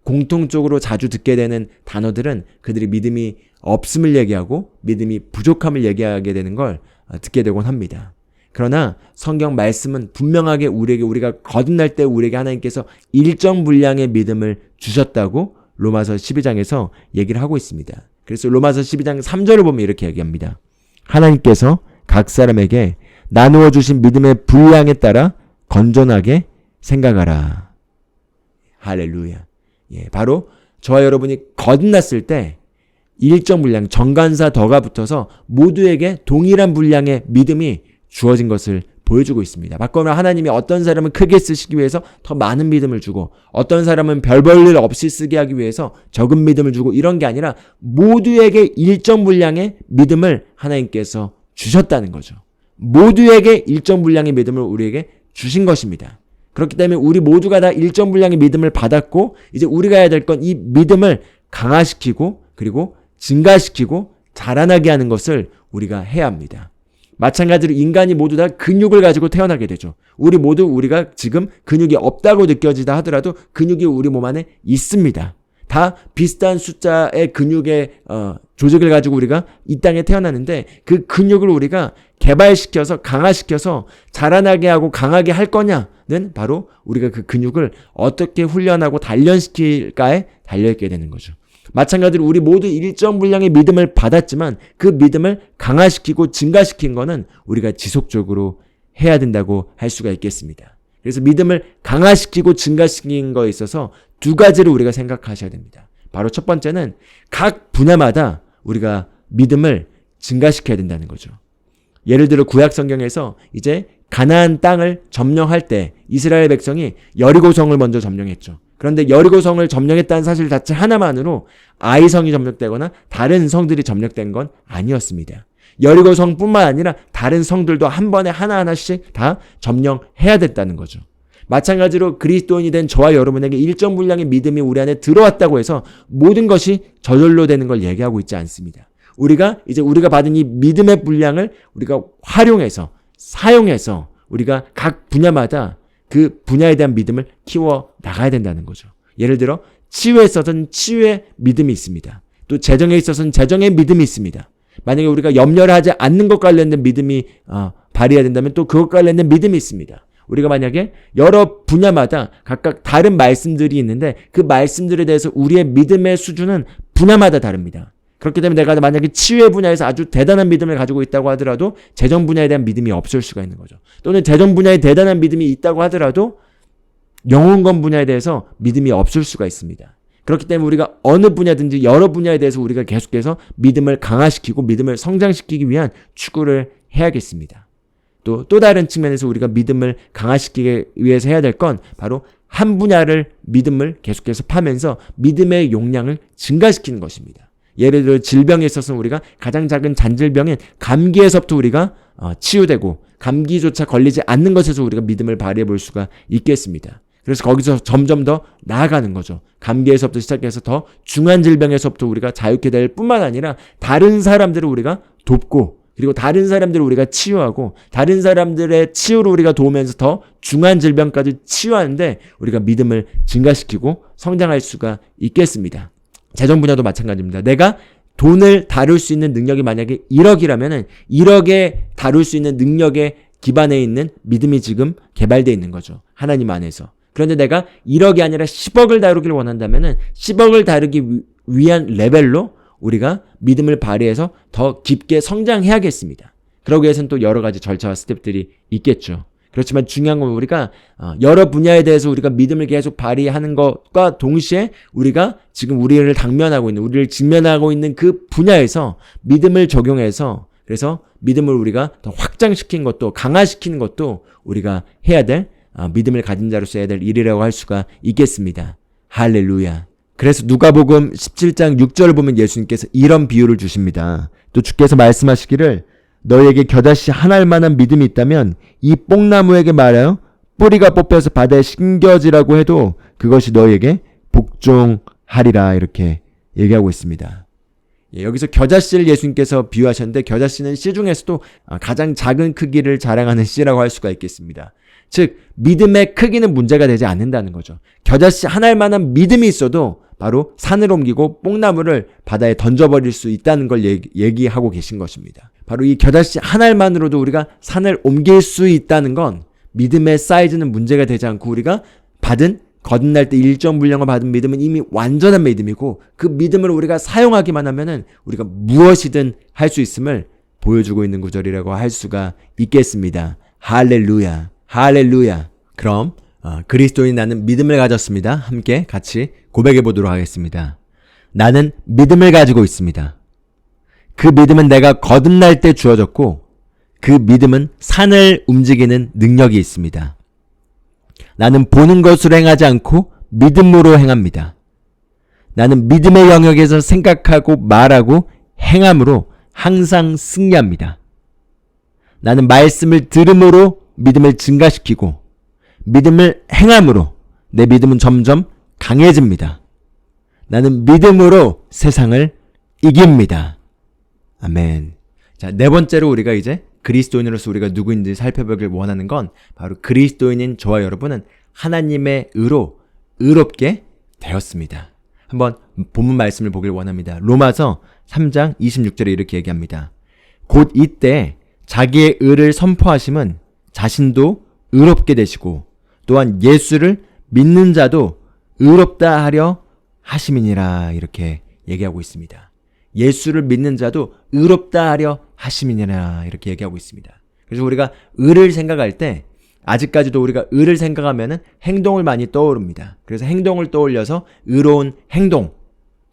A: 공통적으로 자주 듣게 되는 단어들은 그들이 믿음이 없음을 얘기하고 믿음이 부족함을 얘기하게 되는 걸 듣게 되곤 합니다. 그러나 성경 말씀은 분명하게 우리가 거듭날 때 우리에게 하나님께서 일정 분량의 믿음을 주셨다고 로마서 12장에서 얘기를 하고 있습니다. 그래서 로마서 12장 3절을 보면 이렇게 얘기합니다. 하나님께서 각 사람에게 나누어 주신 믿음의 분량에 따라 건전하게 생각하라. 할렐루야. 바로 저와 여러분이 거듭났을 때 일정 분량, 정관사 더가 붙어서 모두에게 동일한 분량의 믿음이 주어진 것을 보여주고 있습니다. 바꾸면 하나님이 어떤 사람은 크게 쓰시기 위해서 더 많은 믿음을 주고 어떤 사람은 별 볼 일 없이 쓰게 하기 위해서 적은 믿음을 주고 이런 게 아니라 모두에게 일정 분량의 믿음을 하나님께서 주셨다는 거죠. 모두에게 일정 분량의 믿음을 우리에게 주신 것입니다. 그렇기 때문에 우리 모두가 다 일정 분량의 믿음을 받았고 이제 우리가 해야 될 건 이 믿음을 강화시키고 그리고 증가시키고 자라나게 하는 것을 우리가 해야 합니다. 마찬가지로 인간이 모두 다 근육을 가지고 태어나게 되죠. 우리가 지금 근육이 없다고 느껴지다 하더라도 근육이 우리 몸 안에 있습니다. 다 비슷한 숫자의 근육의 조직을 가지고 우리가 이 땅에 태어나는데 그 근육을 우리가 개발시켜서 강화시켜서 자라나게 하고 강하게 할 거냐는 바로 우리가 그 근육을 어떻게 훈련하고 단련시킬까에 달려있게 되는 거죠. 마찬가지로 우리 모두 일정 분량의 믿음을 받았지만 그 믿음을 강화시키고 증가시킨 거는 우리가 지속적으로 해야 된다고 할 수가 있겠습니다. 그래서 믿음을 강화시키고 증가시킨 거에 있어서 두 가지를 우리가 생각하셔야 됩니다. 바로 첫 번째는 각 분야마다 우리가 믿음을 증가시켜야 된다는 거죠. 예를 들어 구약 성경에서 이제 가나안 땅을 점령할 때 이스라엘 백성이 여리고성을 먼저 점령했죠. 그런데 여리고성을 점령했다는 사실 자체 하나만으로 아이성이 점령되거나 다른 성들이 점령된 건 아니었습니다. 여리고성뿐만 아니라 다른 성들도 한 번에 하나하나씩 다 점령해야 됐다는 거죠. 마찬가지로 그리스도인이 된 저와 여러분에게 일정 분량의 믿음이 우리 안에 들어왔다고 해서 모든 것이 저절로 되는 걸 얘기하고 있지 않습니다. 우리가 받은 이 믿음의 분량을 우리가 활용해서 사용해서 우리가 각 분야마다 그 분야에 대한 믿음을 키워 나가야 된다는 거죠. 예를 들어 치유에 있어서는 치유의 믿음이 있습니다. 또 재정에 있어서는 재정의 믿음이 있습니다. 만약에 우리가 염려를 하지 않는 것 관련된 믿음이 발휘해야 된다면 또 그것 관련된 믿음이 있습니다. 우리가 만약에 여러 분야마다 각각 다른 말씀들이 있는데 그 말씀들에 대해서 우리의 믿음의 수준은 분야마다 다릅니다. 그렇기 때문에 내가 만약에 치유의 분야에서 아주 대단한 믿음을 가지고 있다고 하더라도 재정 분야에 대한 믿음이 없을 수가 있는 거죠. 또는 재정 분야에 대단한 믿음이 있다고 하더라도 영혼권 분야에 대해서 믿음이 없을 수가 있습니다. 그렇기 때문에 우리가 어느 분야든지 여러 분야에 대해서 우리가 계속해서 믿음을 강화시키고 믿음을 성장시키기 위한 추구를 해야겠습니다. 또 다른 측면에서 우리가 믿음을 강화시키기 위해서 해야 될 건 바로 한 분야를 믿음을 계속해서 파면서 믿음의 용량을 증가시키는 것입니다. 예를 들어 질병에 있어서는 우리가 가장 작은 잔질병인 감기에서부터 우리가 치유되고 감기조차 걸리지 않는 것에서 우리가 믿음을 발휘해 볼 수가 있겠습니다. 그래서 거기서 점점 더 나아가는 거죠. 감기에서부터 시작해서 더 중한 질병에서부터 우리가 자유케 될 뿐만 아니라 다른 사람들을 우리가 돕고 그리고 다른 사람들을 우리가 치유하고 다른 사람들의 치유를 우리가 도우면서 더 중한 질병까지 치유하는데 우리가 믿음을 증가시키고 성장할 수가 있겠습니다. 재정 분야도 마찬가지입니다. 내가 돈을 다룰 수 있는 능력이 만약에 1억이라면은 1억에 다룰 수 있는 능력에 기반해 있는 믿음이 지금 개발되어 있는 거죠. 하나님 안에서. 그런데 내가 1억이 아니라 10억을 다루길 원한다면은 10억을 다루기 위한 레벨로 우리가 믿음을 발휘해서 더 깊게 성장해야겠습니다. 그러기 위해서는 또 여러 가지 절차와 스텝들이 있겠죠. 그렇지만 중요한 건 우리가 여러 분야에 대해서 우리가 믿음을 계속 발휘하는 것과 동시에 우리가 지금 우리를 직면하고 있는 그 분야에서 믿음을 적용해서 그래서 믿음을 우리가 더 확장시키는 것도 강화시키는 것도 우리가 해야 될 믿음을 가진 자로서 해야 될 일이라고 할 수가 있겠습니다. 할렐루야. 그래서 누가복음 17장 6절을 보면 예수님께서 이런 비유를 주십니다. 또 주께서 말씀하시기를 너희에게 겨자씨 한 알만한 믿음이 있다면 이 뽕나무에게 말하여 뿌리가 뽑혀서 바다에 심겨지라고 해도 그것이 너희에게 복종하리라 이렇게 얘기하고 있습니다. 여기서 겨자씨를 예수님께서 비유하셨는데 겨자씨는 씨 중에서도 가장 작은 크기를 자랑하는 씨라고 할 수가 있겠습니다. 즉 믿음의 크기는 문제가 되지 않는다는 거죠. 겨자씨 한 알만한 믿음이 있어도 바로 산을 옮기고 뽕나무를 바다에 던져버릴 수 있다는 걸 얘기하고 계신 것입니다. 바로 이 겨자씨 한 알만으로도 우리가 산을 옮길 수 있다는 건 믿음의 사이즈는 문제가 되지 않고 우리가 거듭날 때 일정 분량을 받은 믿음은 이미 완전한 믿음이고 그 믿음을 우리가 사용하기만 하면은 우리가 무엇이든 할 수 있음을 보여주고 있는 구절이라고 할 수가 있겠습니다. 할렐루야. 할렐루야. 그럼 그리스도인 나는 믿음을 가졌습니다. 함께 같이 고백해 보도록 하겠습니다. 나는 믿음을 가지고 있습니다. 그 믿음은 내가 거듭날 때 주어졌고
B: 그 믿음은 산을 움직이는 능력이 있습니다. 나는 보는 것으로 행하지 않고 믿음으로 행합니다. 나는 믿음의 영역에서 생각하고 말하고 행함으로 항상 승리합니다. 나는 말씀을 들음으로 믿음을 증가시키고 믿음을 행함으로 내 믿음은 점점 강해집니다. 나는 믿음으로 세상을 이깁니다. 아멘. 자, 네 번째로 우리가 이제 그리스도인으로서 우리가 누구인지 살펴보길 원하는 건 바로 그리스도인인 저와 여러분은 하나님의 의로 의롭게 되었습니다. 한번 본문 말씀을 보길 원합니다. 로마서 3장 26절에 이렇게 얘기합니다. 곧 이때 자기의 의를 선포하심은 자신도 의롭게 되시고 또한 예수를 믿는 자도 의롭다 하려 하심이니라 이렇게 얘기하고 있습니다. 예수를 믿는 자도 의롭다 하려 하심이니라 이렇게 얘기하고 있습니다. 그래서 우리가 의를 생각할 때 아직까지도 우리가 의를 생각하면은 행동을 많이 떠오릅니다. 그래서 행동을 떠올려서 의로운 행동,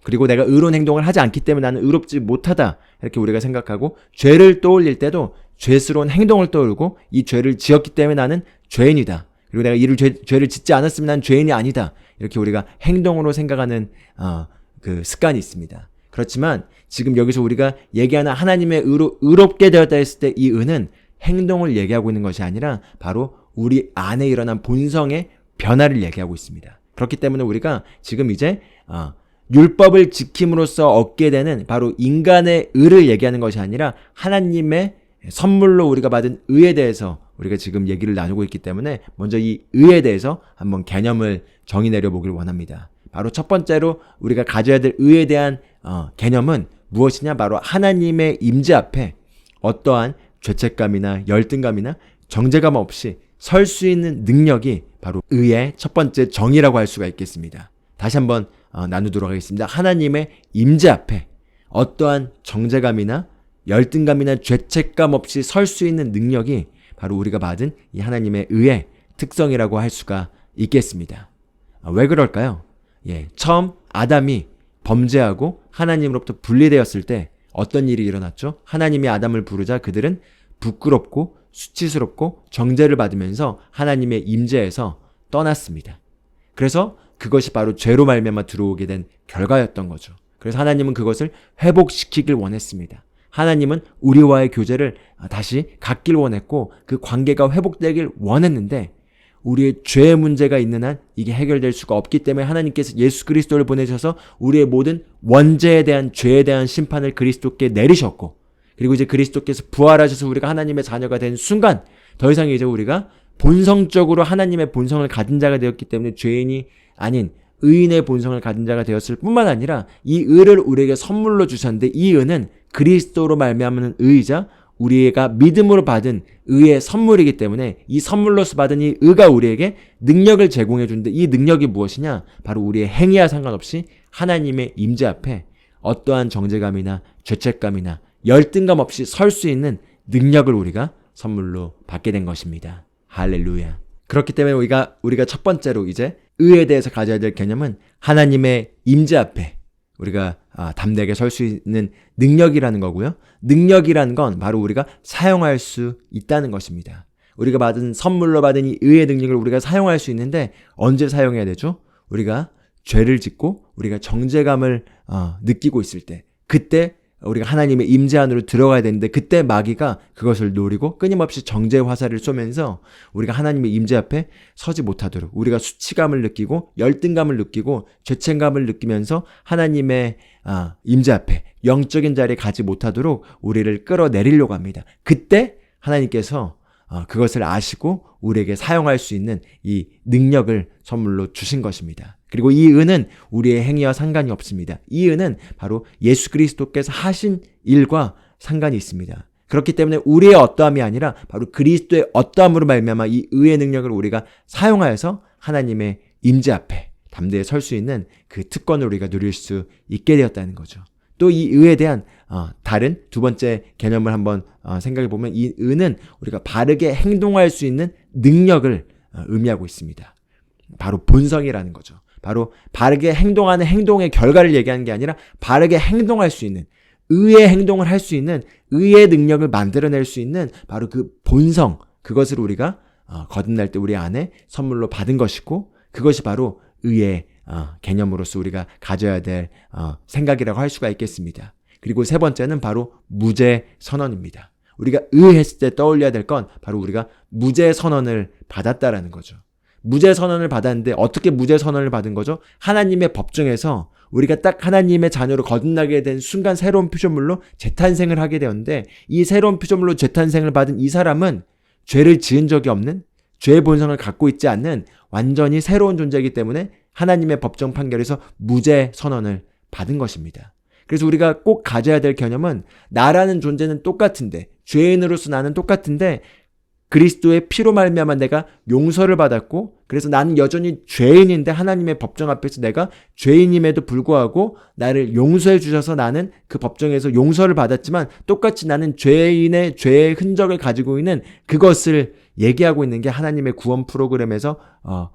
B: 그리고 내가 의로운 행동을 하지 않기 때문에 나는 의롭지 못하다 이렇게 우리가 생각하고, 죄를 떠올릴 때도 죄스러운 행동을 떠올리고 이 죄를 지었기 때문에 나는 죄인이다. 그리고 내가 이를 죄를 짓지 않았으면 난 죄인이 아니다. 이렇게 우리가 행동으로 생각하는 그 습관이 있습니다. 그렇지만 지금 여기서 우리가 얘기하는 하나님의 의로 의롭게 되었다 했을 때 이 의는 행동을 얘기하고 있는 것이 아니라 바로 우리 안에 일어난 본성의 변화를 얘기하고 있습니다. 그렇기 때문에 우리가 지금 이제 율법을 지킴으로써 얻게 되는 바로 인간의 의를 얘기하는 것이 아니라 하나님의 선물로 우리가 받은 의에 대해서 우리가 지금 얘기를 나누고 있기 때문에 먼저 이 의에 대해서 한번 개념을 정의 내려보길 원합니다. 바로 첫 번째로 우리가 가져야 될 의에 대한 개념은 무엇이냐? 바로 하나님의 임재 앞에 어떠한 죄책감이나 열등감이나 정죄감 없이 설 수 있는 능력이 바로 의의 첫 번째 정의라고 할 수가 있겠습니다. 다시 한번 나누도록 하겠습니다. 하나님의 임재 앞에 어떠한 정죄감이나 열등감이나 죄책감 없이 설 수 있는 능력이 바로 우리가 받은 이 하나님의 의의 특성이라고 할 수가 있겠습니다. 왜 그럴까요? 처음 아담이 범죄하고 하나님으로부터 분리되었을 때 어떤 일이 일어났죠? 하나님이 아담을 부르자 그들은 부끄럽고 수치스럽고 정죄를 받으면서 하나님의 임재에서 떠났습니다. 그래서 그것이 바로 죄로 말미암아 들어오게 된 결과였던 거죠. 그래서 하나님은 그것을 회복시키길 원했습니다. 하나님은 우리와의 교제를 다시 갖길 원했고 그 관계가 회복되길 원했는데 우리의 죄의 문제가 있는 한 이게 해결될 수가 없기 때문에 하나님께서 예수 그리스도를 보내셔서 우리의 모든 원죄에 대한 죄에 대한 심판을 그리스도께 내리셨고, 그리고 이제 그리스도께서 부활하셔서 우리가 하나님의 자녀가 된 순간 더 이상 이제 우리가 본성적으로 하나님의 본성을 가진 자가 되었기 때문에 죄인이 아닌 의인의 본성을 가진 자가 되었을 뿐만 아니라 이 의를 우리에게 선물로 주셨는데 이 의는 그리스도로 말미암는 의이자 우리가 믿음으로 받은 의의 선물이기 때문에 이 선물로서 받은 이 의가 우리에게 능력을 제공해 주는데 이 능력이 무엇이냐? 바로 우리의 행위와 상관없이 하나님의 임재 앞에 어떠한 정죄감이나 죄책감이나 열등감 없이 설 수 있는 능력을 우리가 선물로 받게 된 것입니다. 할렐루야. 그렇기 때문에 우리가 첫 번째로 이제 의에 대해서 가져야 될 개념은 하나님의 임재 앞에 우리가 담대하게 설 수 있는 능력이라는 거고요. 능력이라는 건 바로 우리가 사용할 수 있다는 것입니다. 우리가 받은 선물로 받은 이 의의 능력을 우리가 사용할 수 있는데 언제 사용해야 되죠? 우리가 죄를 짓고 우리가 정죄감을 느끼고 있을 때, 그때 우리가 하나님의 임재 안으로 들어가야 되는데 그때 마귀가 그것을 노리고 끊임없이 정죄의 화살을 쏘면서 우리가 하나님의 임재 앞에 서지 못하도록 우리가 수치감을 느끼고 열등감을 느끼고 죄책감을 느끼면서 하나님의 임재 앞에 영적인 자리에 가지 못하도록 우리를 끌어내리려고 합니다. 그때 하나님께서 그것을 아시고 우리에게 사용할 수 있는 이 능력을 선물로 주신 것입니다. 그리고 이 은은 우리의 행위와 상관이 없습니다. 이 은은 바로 예수 그리스도께서 하신 일과 상관이 있습니다. 그렇기 때문에 우리의 어떠함이 아니라 바로 그리스도의 어떠함으로 말미암아 이 의의 능력을 우리가 사용하여서 하나님의 임재 앞에 담대히 설 수 있는 그 특권을 우리가 누릴 수 있게 되었다는 거죠. 또 이 의에 대한 다른 두 번째 개념을 한번 생각해 보면 이 의는 우리가 바르게 행동할 수 있는 능력을 의미하고 있습니다. 바로 본성이라는 거죠. 바로 바르게 행동하는 행동의 결과를 얘기하는 게 아니라 바르게 행동할 수 있는
A: 의의 행동을 할 수 있는, 의의 능력을 만들어낼 수 있는 바로 그 본성, 그것을 우리가 거듭날 때 우리 안에 선물로 받은 것이고, 그것이 바로 의의 개념으로서 우리가 가져야 될 생각이라고 할 수가 있겠습니다. 그리고 세 번째는 바로 무죄 선언입니다. 우리가 의했을 때 떠올려야 될 건 바로 우리가 무죄 선언을 받았다라는 거죠. 무죄 선언을 받았는데 어떻게 무죄 선언을 받은 거죠? 하나님의 법정에서 우리가 딱 하나님의 자녀로 거듭나게 된 순간 새로운 피조물로 재탄생을 하게 되었는데, 이 새로운 피조물로 재탄생을 받은 이 사람은 죄를 지은 적이 없는, 죄의 본성을 갖고 있지 않는 완전히 새로운 존재이기 때문에 하나님의 법정 판결에서 무죄 선언을 받은 것입니다. 그래서 우리가 꼭 가져야 될 개념은, 나라는 존재는 똑같은데, 죄인으로서 나는 똑같은데 그리스도의 피로 말미암아 내가 용서를 받았고, 그래서 나는 여전히 죄인인데 하나님의 법정 앞에서 내가 죄인임에도 불구하고 나를 용서해 주셔서 나는 그 법정에서 용서를 받았지만, 똑같이 나는 죄인의 죄의 흔적을 가지고 있는 그것을 얘기하고 있는 게 하나님의 구원 프로그램에서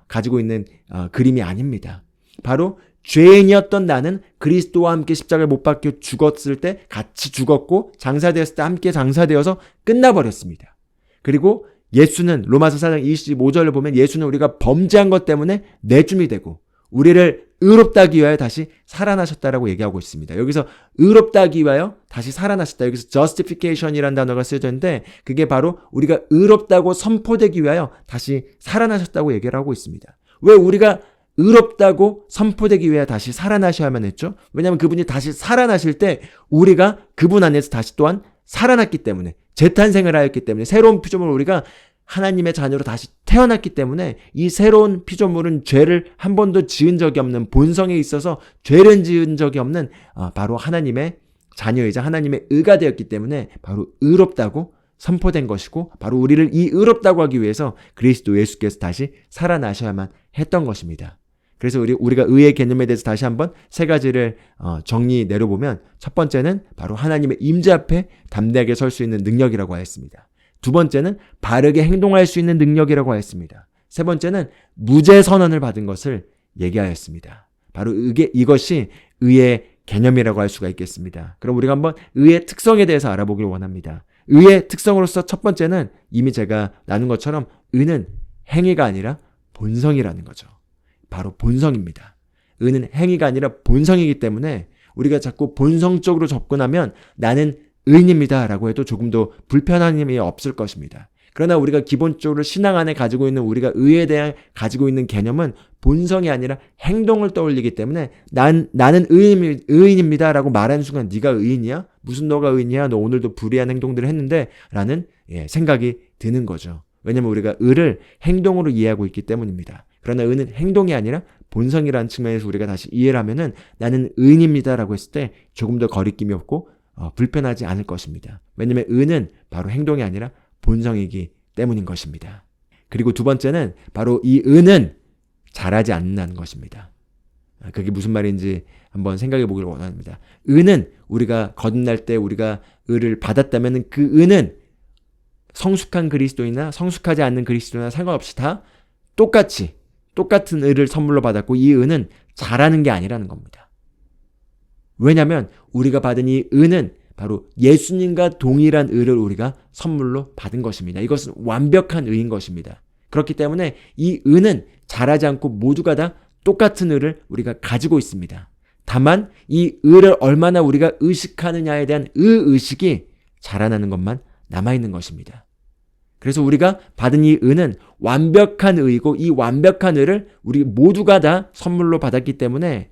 A: 가지고 있는 그림이 아닙니다. 바로 죄인이었던 나는 그리스도와 함께 십자가를 못 박혀 죽었을 때 같이 죽었고, 장사되었을 때 함께 장사되어서 끝나버렸습니다. 그리고 예수는 로마서 4장 25절을 보면, 예수는 우리가 범죄한 것 때문에 내줌이 되고 우리를 의롭다 하기 위하여 다시 살아나셨다라고 얘기하고 있습니다. 여기서 의롭다 하기 위하여 다시 살아나셨다, 여기서 justification이라는 단어가 쓰여져 있는데, 그게 바로 우리가 의롭다고 선포되기 위하여 다시 살아나셨다고 얘기를 하고 있습니다. 왜 우리가 의롭다고 선포되기 위해 다시 살아나셔야만 했죠? 왜냐하면 그분이 다시 살아나실 때 우리가 그분 안에서 다시 또한 살아났기 때문에, 재탄생을 하였기 때문에, 새로운 피조물을 우리가 하나님의 자녀로 다시 태어났기 때문에, 이 새로운 피조물은 죄를 한 번도 지은 적이 없는, 본성에 있어서 죄를 지은 적이 없는 바로 하나님의 자녀이자 하나님의 의가 되었기 때문에 바로 의롭다고 선포된 것이고, 바로 우리를 이 의롭다고 하기 위해서 그리스도 예수께서 다시 살아나셔야만 했던 것입니다. 그래서 우리가 의의 개념에 대해서 다시 한번 세 가지를 정리 내려보면, 첫 번째는 바로 하나님의 임재 앞에 담대하게 설 수 있는 능력이라고 하였습니다. 두 번째는 바르게 행동할 수 있는 능력이라고 하였습니다. 세 번째는 무죄 선언을 받은 것을 얘기하였습니다. 바로 이것이 의의 개념이라고 할 수가 있겠습니다. 그럼 우리가 한번 의의 특성에 대해서 알아보길 원합니다. 의의 특성으로서 첫 번째는 이미 제가 나눈 것처럼, 의는 행위가 아니라 본성이라는 거죠. 바로 본성입니다. 의는 행위가 아니라 본성이기 때문에 우리가 자꾸 본성적으로 접근하면 나는 의인입니다 라고 해도 조금도 불편한 힘이 없을 것입니다. 그러나 우리가 기본적으로 신앙 안에 가지고 있는, 우리가 의에 대한 가지고 있는 개념은 본성이 아니라 행동을 떠올리기 때문에, 나는 의인입니다 라고 말하는 순간, 네가 의인이야? 무슨 너가 의인이야? 너 오늘도 불의한 행동들을 했는데? 라는 생각이 드는 거죠. 왜냐하면 우리가 의를 행동으로 이해하고 있기 때문입니다. 그러나 의는 행동이 아니라 본성이라는 측면에서 우리가 다시 이해를 하면은, 나는 의인입니다 라고 했을 때 조금 더 거리낌이 없고 불편하지 않을 것입니다. 왜냐하면 의는 바로 행동이 아니라 본성이기 때문인 것입니다. 그리고 두 번째는 바로 이 의는 잘하지 않는다는 것입니다. 그게 무슨 말인지 한번 생각해 보기를 원합니다. 의는 우리가 거듭날 때 우리가 의를 받았다면 그 의는 성숙한 그리스도인이나 성숙하지 않는 그리스도인이나 상관없이 다 똑같은 의를 선물로 받았고, 이 의는 잘하는 게 아니라는 겁니다. 왜냐하면 우리가 받은 이 의는 바로 예수님과 동일한 의를 우리가 선물로 받은 것입니다. 이것은 완벽한 의인 것입니다. 그렇기 때문에 이 의는 잘하지 않고 모두가 다 똑같은 의를 우리가 가지고 있습니다. 다만 이 의를 얼마나 우리가 의식하느냐에 대한 의식이 자라나는 것만 남아있는 것입니다. 그래서 우리가 받은 이 의는 완벽한 의이고, 이 완벽한 의를 우리 모두가 다 선물로 받았기 때문에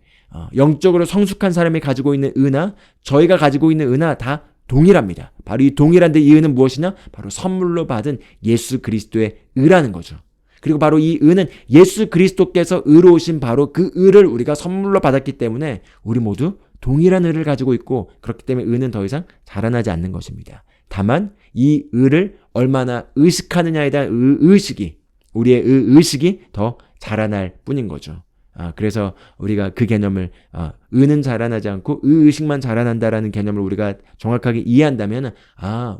A: 영적으로 성숙한 사람이 가지고 있는 의나 저희가 가지고 있는 의나 다 동일합니다. 바로 이 동일한데 이 의는 무엇이냐? 바로 선물로 받은 예수 그리스도의 의라는 거죠. 그리고 바로 이 의는 예수 그리스도께서 의로우신 바로 그 의를 우리가 선물로 받았기 때문에 우리 모두 동일한 의를 가지고 있고, 그렇기 때문에 의는 더 이상 자라나지 않는 것입니다. 다만 이 의를 얼마나 의식하느냐에 대한 의식이, 우리의 의식이 더 자라날 뿐인 거죠. 그래서 우리가 그 개념을 의는 자라나지 않고 의식만 자라난다라는 개념을 우리가 정확하게 이해한다면,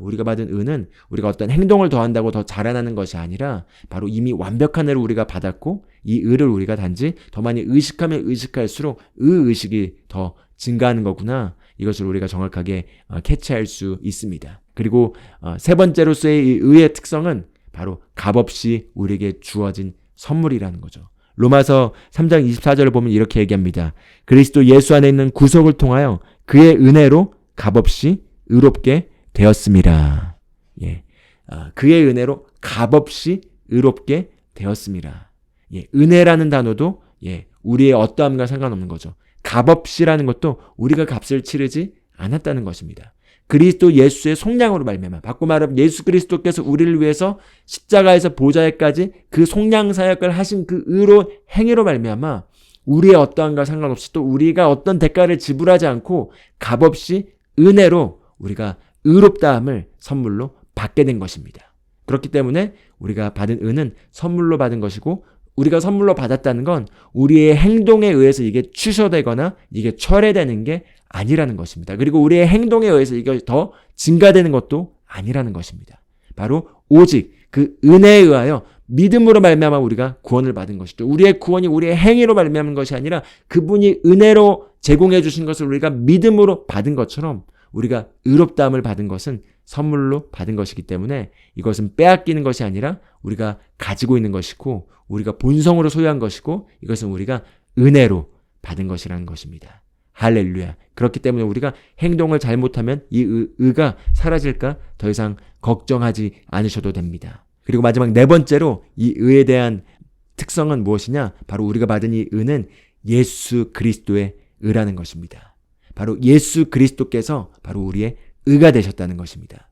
A: 우리가 받은 의는 우리가 어떤 행동을 더한다고 더 자라나는 것이 아니라 바로 이미 완벽한 의를 우리가 받았고, 이 의를 우리가 단지 더 많이 의식하면 의식할수록 의식이 더 증가하는 거구나. 이것을 우리가 정확하게 캐치할 수 있습니다. 그리고 세 번째로서의 이 의의 특성은 바로 값없이 우리에게 주어진 선물이라는 거죠. 로마서 3장 24절을 보면 이렇게 얘기합니다. 그리스도 예수 안에 있는 구속을 통하여 그의 은혜로 값없이 의롭게 되었습니다. 예. 그의 은혜로 값없이 의롭게 되었습니다. 예. 은혜라는 단어도 우리의 어떠함과 상관없는 거죠. 값없이라는 것도 우리가 값을 치르지 않았다는 것입니다. 그리스도 예수의 속량으로 말미암아, 바꿔 말하면 예수 그리스도께서 우리를 위해서 십자가에서 보좌에까지 그 속량 사역을 하신 그 의로운 행위로 말미암아 우리의 어떠함과 상관없이 또 우리가 어떤 대가를 지불하지 않고 값없이 은혜로 우리가 의롭다함을 선물로 받게 된 것입니다. 그렇기 때문에 우리가 받은 은은 선물로 받은 것이고, 우리가 선물로 받았다는 건 우리의 행동에 의해서 이게 취소되거나 이게 철회되는 게 아니라는 것입니다. 그리고 우리의 행동에 의해서 이게 더 증가되는 것도 아니라는 것입니다. 바로 오직 그 은혜에 의하여 믿음으로 말미암아 우리가 구원을 받은 것이죠. 우리의 구원이 우리의 행위로 말미암은 것이 아니라 그분이 은혜로 제공해 주신 것을 우리가 믿음으로 받은 것처럼 우리가 의롭다함을 받은 것은 선물로 받은 것이기 때문에 이것은 빼앗기는 것이 아니라 우리가 가지고 있는 것이고 우리가 본성으로 소유한 것이고 이것은 우리가 은혜로 받은 것이라는 것입니다. 할렐루야. 그렇기 때문에 우리가 행동을 잘못하면 이 의가 사라질까 더 이상 걱정하지 않으셔도 됩니다. 그리고 마지막 네 번째로 이 의에 대한 특성은 무엇이냐? 바로 우리가 받은 이 의는 예수 그리스도의 의라는 것입니다. 바로 예수 그리스도께서 바로 우리의 의가 되셨다는 것입니다.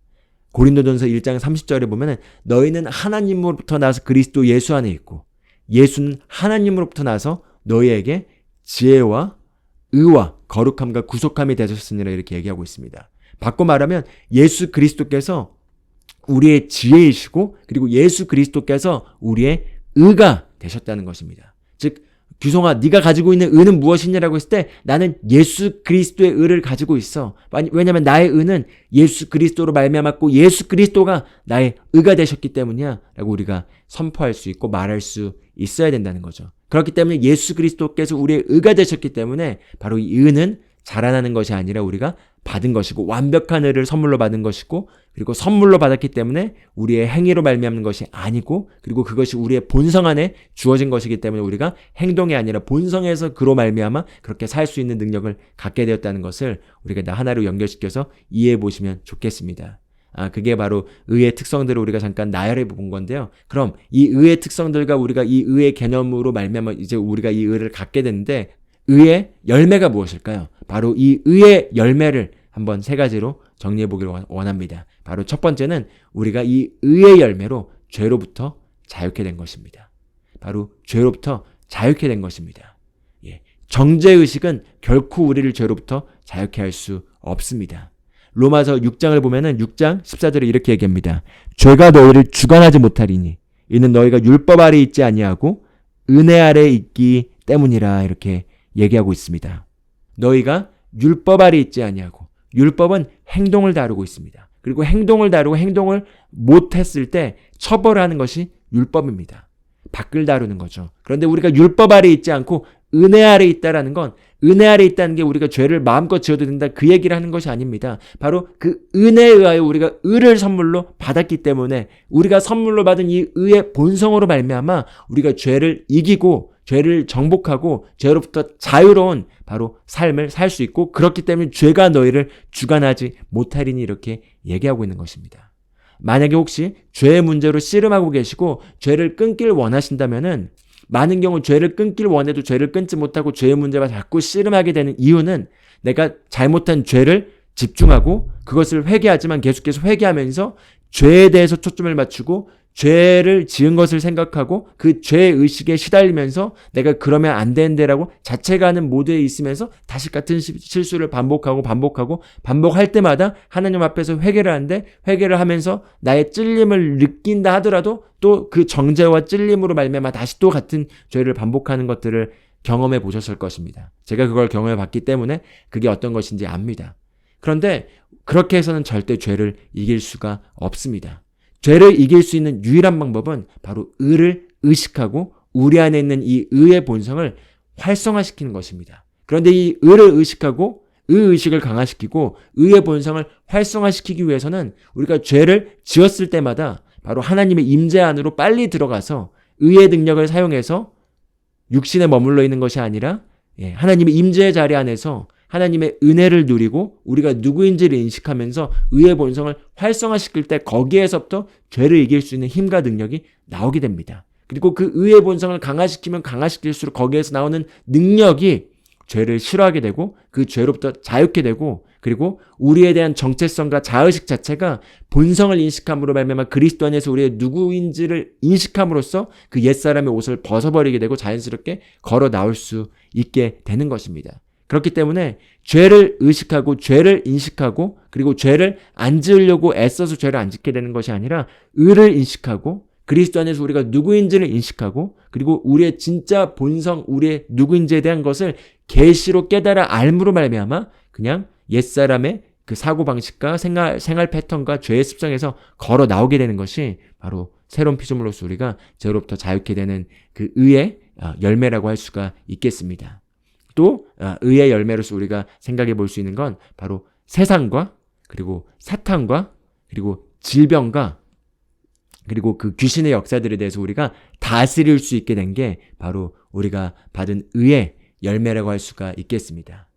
A: 고린도전서 1장 30절에 보면 너희는 하나님으로부터 나서 그리스도 예수 안에 있고 예수는 하나님으로부터 나서 너희에게 지혜와 의와 거룩함과 구속함이 되셨으니라 이렇게 얘기하고 있습니다. 바꿔 말하면 예수 그리스도께서 우리의 지혜이시고 그리고 예수 그리스도께서 우리의 의가 되셨다는 것입니다. 즉 규성아, 네가 가지고 있는 의는 무엇이냐라고 했을 때 나는 예수 그리스도의 의를 가지고 있어. 왜냐하면 나의 의는 예수 그리스도로 말미암았고 예수 그리스도가 나의 의가 되셨기 때문이야 라고 우리가 선포할 수 있고 말할 수 있어야 된다는 거죠. 그렇기 때문에 예수 그리스도께서 우리의 의가 되셨기 때문에 바로 이 의는 자라나는 것이 아니라 우리가 받은 것이고 완벽한 의를 선물로 받은 것이고 그리고 선물로 받았기 때문에 우리의 행위로 말미암는 것이 아니고 그리고 그것이 우리의 본성 안에 주어진 것이기 때문에 우리가 행동이 아니라 본성에서 그로 말미암아 그렇게 살 수 있는 능력을 갖게 되었다는 것을 우리가 다 하나로 연결시켜서 이해해 보시면 좋겠습니다. 그게 바로 의의 특성들을 우리가 잠깐 나열해 본 건데요. 그럼 이 의의 특성들과 우리가 이 의의 개념으로 말미암아 이제 우리가 이 의를 갖게 되는데 의의 열매가 무엇일까요? 바로 이 의의 열매를 한번 세 가지로 정리해 보기를 원합니다. 바로 첫 번째는 우리가 이 의의 열매로 죄로부터 자유케 된 것입니다. 바로 죄로부터 자유케 된 것입니다. 정죄의식은 결코 우리를 죄로부터 자유케 할 수 없습니다. 로마서 6장을 보면은 6장 14절에 이렇게 얘기합니다. 죄가 너희를 주관하지 못하리니 이는 너희가 율법 아래 있지 아니하고 은혜 아래 있기 때문이라 이렇게 얘기하고 있습니다. 너희가 율법 아래 있지 아니하고 율법은 행동을 다루고 있습니다. 그리고 행동을 다루고 행동을 못했을 때 처벌하는 것이 율법입니다. 밖을 다루는 거죠. 그런데 우리가 율법 아래 있지 않고 은혜 아래 있다라는 건 은혜 아래 있다는 게 우리가 죄를 마음껏 지어도 된다 그 얘기를 하는 것이 아닙니다. 바로 그 은혜에 의하여 우리가 의를 선물로 받았기 때문에 우리가 선물로 받은 이 의의 본성으로 말미암아 우리가 죄를 이기고 죄를 정복하고 죄로부터 자유로운 바로 삶을 살 수 있고 그렇기 때문에 죄가 너희를 주관하지 못하리니 이렇게 얘기하고 있는 것입니다. 만약에 혹시 죄의 문제로 씨름하고 계시고 죄를 끊길 원하신다면은 많은 경우 죄를 끊길 원해도 죄를 끊지 못하고 죄의 문제와 자꾸 씨름하게 되는 이유는 내가 잘못한 죄를 집중하고 그것을 회개하지만 계속해서 회개하면서 죄에 대해서 초점을 맞추고 죄를 지은 것을 생각하고 그 죄의식에 시달리면서 내가 그러면 안 되는데라고 자책하는 모드에 있으면서 다시 같은 실수를 반복할 때마다 하나님 앞에서 회개를 하는데 회개를 하면서 나의 찔림을 느낀다 하더라도 또 그 정죄와 찔림으로 말미암아 다시 또 같은 죄를 반복하는 것들을 경험해 보셨을 것입니다. 제가 그걸 경험해 봤기 때문에 그게 어떤 것인지 압니다. 그런데 그렇게 해서는 절대 죄를 이길 수가 없습니다. 죄를 이길 수 있는 유일한 방법은 바로 의를 의식하고 우리 안에 있는 이 의의 본성을 활성화시키는 것입니다. 그런데 이 의를 의식하고 의식을 강화시키고 의의 본성을 활성화시키기 위해서는 우리가 죄를 지었을 때마다 바로 하나님의 임재 안으로 빨리 들어가서 의의 능력을 사용해서 육신에 머물러 있는 것이 아니라 하나님의 임재의 자리 안에서 하나님의 은혜를 누리고 우리가 누구인지를 인식하면서 의의 본성을 활성화시킬 때 거기에서부터 죄를 이길 수 있는 힘과 능력이 나오게 됩니다. 그리고 그 의의 본성을 강화시키면 강화시킬수록 거기에서 나오는 능력이 죄를 싫어하게 되고 그 죄로부터 자유케 되고 그리고 우리에 대한 정체성과 자의식 자체가 본성을 인식함으로 말미암아 그리스도 안에서 우리의 누구인지를 인식함으로써 그 옛사람의 옷을 벗어버리게 되고 자연스럽게 걸어 나올 수 있게 되는 것입니다. 그렇기 때문에 죄를 의식하고 죄를 인식하고 그리고 죄를 안 지으려고 애써서 죄를 안 짓게 되는 것이 아니라 의를 인식하고 그리스도 안에서 우리가 누구인지를 인식하고 그리고 우리의 진짜 본성, 우리의 누구인지에 대한 것을 계시로 깨달아 알므로 말미암아 그냥 옛사람의 그 사고방식과 생활 패턴과 죄의 습성에서 걸어 나오게 되는 것이 바로 새로운 피조물로서 우리가 죄로부터 자유케 되는 그 의의 열매라고 할 수가 있겠습니다. 또 의의 열매로서 우리가 생각해 볼 수 있는 건 바로 세상과 그리고 사탄과 그리고 질병과 그리고 그 귀신의 역사들에 대해서 우리가 다스릴 수 있게 된 게 바로 우리가 받은 의의 열매라고 할 수가 있겠습니다.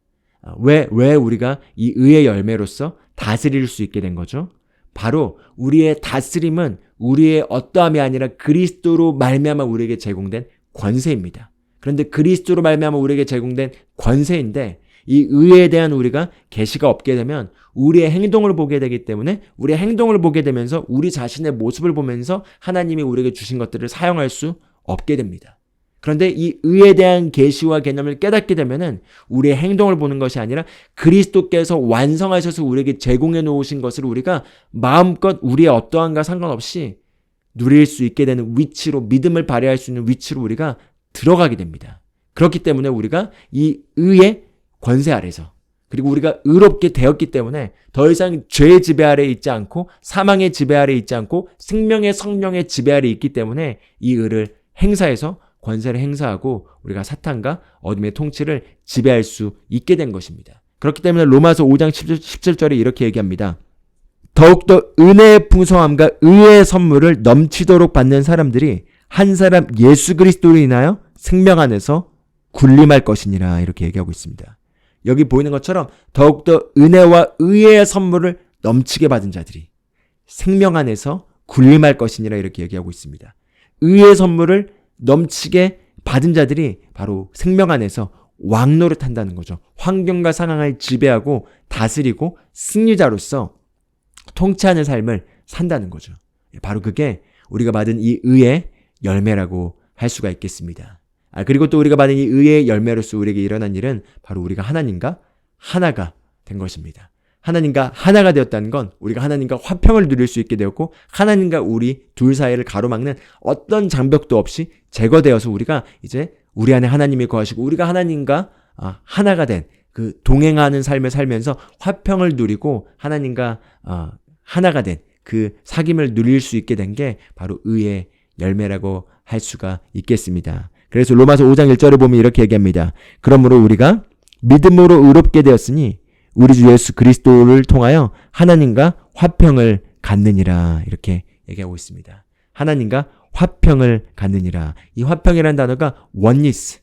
A: 왜 우리가 이 의의 열매로서 다스릴 수 있게 된 거죠? 바로 우리의 다스림은 우리의 어떠함이 아니라 그리스도로 말미암아 우리에게 제공된 권세입니다. 그런데 그리스도로 말미암아 우리에게 제공된 권세인데 이 의에 대한 우리가 계시가 없게 되면 우리의 행동을 보게 되기 때문에 우리의 행동을 보게 되면서 우리 자신의 모습을 보면서 하나님이 우리에게 주신 것들을 사용할 수 없게 됩니다. 그런데 이 의에 대한 계시와 개념을 깨닫게 되면은 우리의 행동을 보는 것이 아니라 그리스도께서 완성하셔서 우리에게 제공해 놓으신 것을 우리가 마음껏 우리의 어떠함과 상관없이 누릴 수 있게 되는 위치로 믿음을 발휘할 수 있는 위치로 우리가 들어가게 됩니다. 그렇기 때문에 우리가 이 의의 권세 아래서 그리고 우리가 의롭게 되었기 때문에 더 이상 죄의 지배 아래에 있지 않고 사망의 지배 아래에 있지 않고 생명의 성령의 지배 아래에 있기 때문에 이 의를 행사해서 권세를 행사하고 우리가 사탄과 어둠의 통치를 지배할 수 있게 된 것입니다. 그렇기 때문에 로마서 5장 17절에 이렇게 얘기합니다. 더욱더 은혜의 풍성함과 의의 선물을 넘치도록 받는 사람들이 한 사람 예수 그리스도로 인하여 생명 안에서 군림할 것이니라 이렇게 얘기하고 있습니다. 여기 보이는 것처럼 더욱더 은혜와 의의 선물을 넘치게 받은 자들이 생명 안에서 군림할 것이니라 이렇게 얘기하고 있습니다. 의의 선물을 넘치게 받은 자들이 바로 생명 안에서 왕노릇 한다는 거죠. 환경과 상황을 지배하고 다스리고 승리자로서 통치하는 삶을 산다는 거죠. 바로 그게 우리가 받은 이 의의 열매라고 할 수가 있겠습니다. 그리고 또 우리가 받은 이 의의 열매로서 우리에게 일어난 일은 바로 우리가 하나님과 하나가 된 것입니다. 하나님과 하나가 되었다는 건 우리가 하나님과 화평을 누릴 수 있게 되었고 하나님과 우리 둘 사이를 가로막는 어떤 장벽도 없이 제거되어서 우리가 이제 우리 안에 하나님이 거하시고 우리가 하나님과 하나가 된 그 동행하는 삶을 살면서 화평을 누리고 하나님과 하나가 된 그 사귐을 누릴 수 있게 된 게 바로 의의 열매라고 할 수가 있겠습니다. 그래서 로마서 5장 1절에 보면 이렇게 얘기합니다. 그러므로 우리가 믿음으로 의롭게 되었으니 우리 주 예수 그리스도를 통하여 하나님과 화평을 갖느니라 이렇게 얘기하고 있습니다. 하나님과 화평을 갖느니라. 이 화평이라는 단어가 원리스,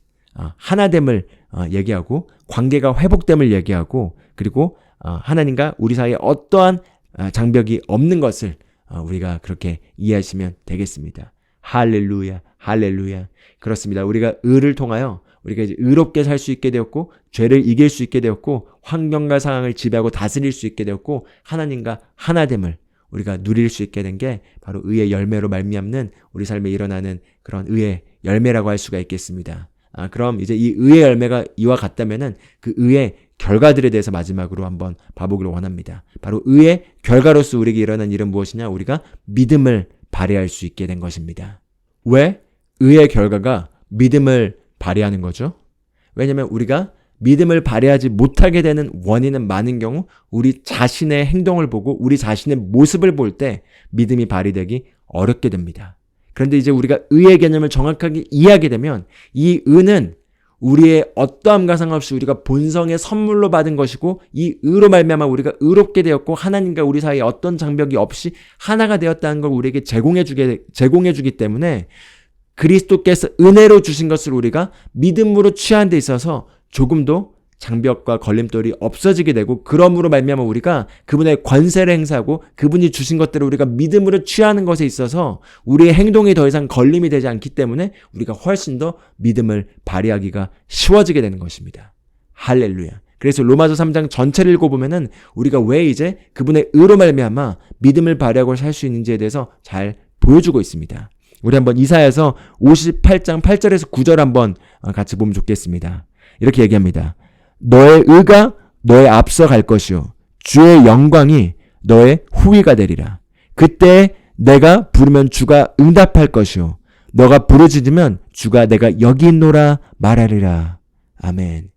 A: 하나됨을 얘기하고 관계가 회복됨을 얘기하고 그리고 하나님과 우리 사이에 어떠한 장벽이 없는 것을 우리가 그렇게 이해하시면 되겠습니다. 할렐루야, 할렐루야. 그렇습니다. 우리가 의를 통하여 우리가 이제 의롭게 살 수 있게 되었고 죄를 이길 수 있게 되었고 환경과 상황을 지배하고 다스릴 수 있게 되었고 하나님과 하나됨을 우리가 누릴 수 있게 된 게 바로 의의 열매로 말미암는 우리 삶에 일어나는 그런 의의 열매라고 할 수가 있겠습니다. 그럼 이제 이 의의 열매가 이와 같다면은 그 의의 결과들에 대해서 마지막으로 한번 봐보기를 원합니다. 바로 의의 결과로서 우리에게 일어난 일은 무엇이냐? 우리가 믿음을 발휘할 수 있게 된 것입니다. 왜? 의의 결과가 믿음을 발휘하는 거죠. 왜냐하면 우리가 믿음을 발휘하지 못하게 되는 원인은 많은 경우 우리 자신의 행동을 보고 우리 자신의 모습을 볼 때 믿음이 발휘되기 어렵게 됩니다. 그런데 이제 우리가 의의 개념을 정확하게 이해하게 되면 이 의는 우리의 어떠함과 상관없이 우리가 본성의 선물로 받은 것이고 이 의로 말미암아 우리가 의롭게 되었고 하나님과 우리 사이에 어떤 장벽이 없이 하나가 되었다는 걸 우리에게 제공해 주기 때문에 그리스도께서 은혜로 주신 것을 우리가 믿음으로 취하는 데 있어서 조금도 장벽과 걸림돌이 없어지게 되고 그러므로 말미암아 우리가 그분의 권세를 행사하고 그분이 주신 것들을 우리가 믿음으로 취하는 것에 있어서 우리의 행동이 더 이상 걸림이 되지 않기 때문에 우리가 훨씬 더 믿음을 발휘하기가 쉬워지게 되는 것입니다. 할렐루야. 그래서 로마서 3장 전체를 읽어보면은 우리가 왜 이제 그분의 의로 말미암아 믿음을 발휘하고 살 수 있는지에 대해서 잘 보여주고 있습니다. 우리 한번 이사야서 58장 8절에서 9절 한번 같이 보면 좋겠습니다. 이렇게 얘기합니다. 너의 의가 너의 앞서 갈 것이요 주의 영광이 너의 후위가 되리라. 그때 내가 부르면 주가 응답할 것이요 너가 부르짖으면 주가 내가 여기 있노라 말하리라. 아멘.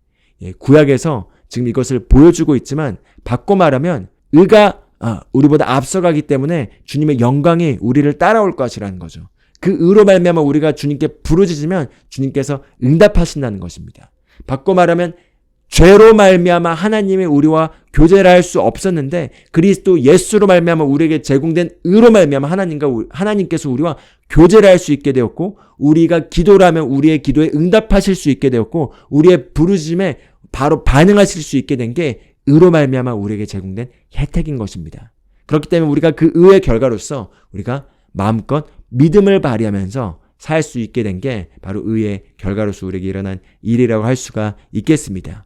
A: 구약에서 지금 이것을 보여주고 있지만 바꿔 말하면 의가 우리보다 앞서가기 때문에 주님의 영광이 우리를 따라올 것이라는 거죠. 그 의로 말미암아 우리가 주님께 부르짖으면 주님께서 응답하신다는 것입니다. 바꿔 말하면 죄로 말미암아 하나님이 우리와 교제를 할 수 없었는데 그리스도 예수로 말미암아 우리에게 제공된 의로 말미암아 하나님께서 우리와 교제를 할 수 있게 되었고 우리가 기도를 하면 우리의 기도에 응답하실 수 있게 되었고 우리의 부르짖음에 바로 반응하실 수 있게 된 게 의로 말미암아 우리에게 제공된 혜택인 것입니다. 그렇기 때문에 우리가 그 의의 결과로서 우리가 마음껏 믿음을 발휘하면서 살 수 있게 된 게 바로 의의 결과로서 우리에게 일어난 일이라고 할 수가 있겠습니다.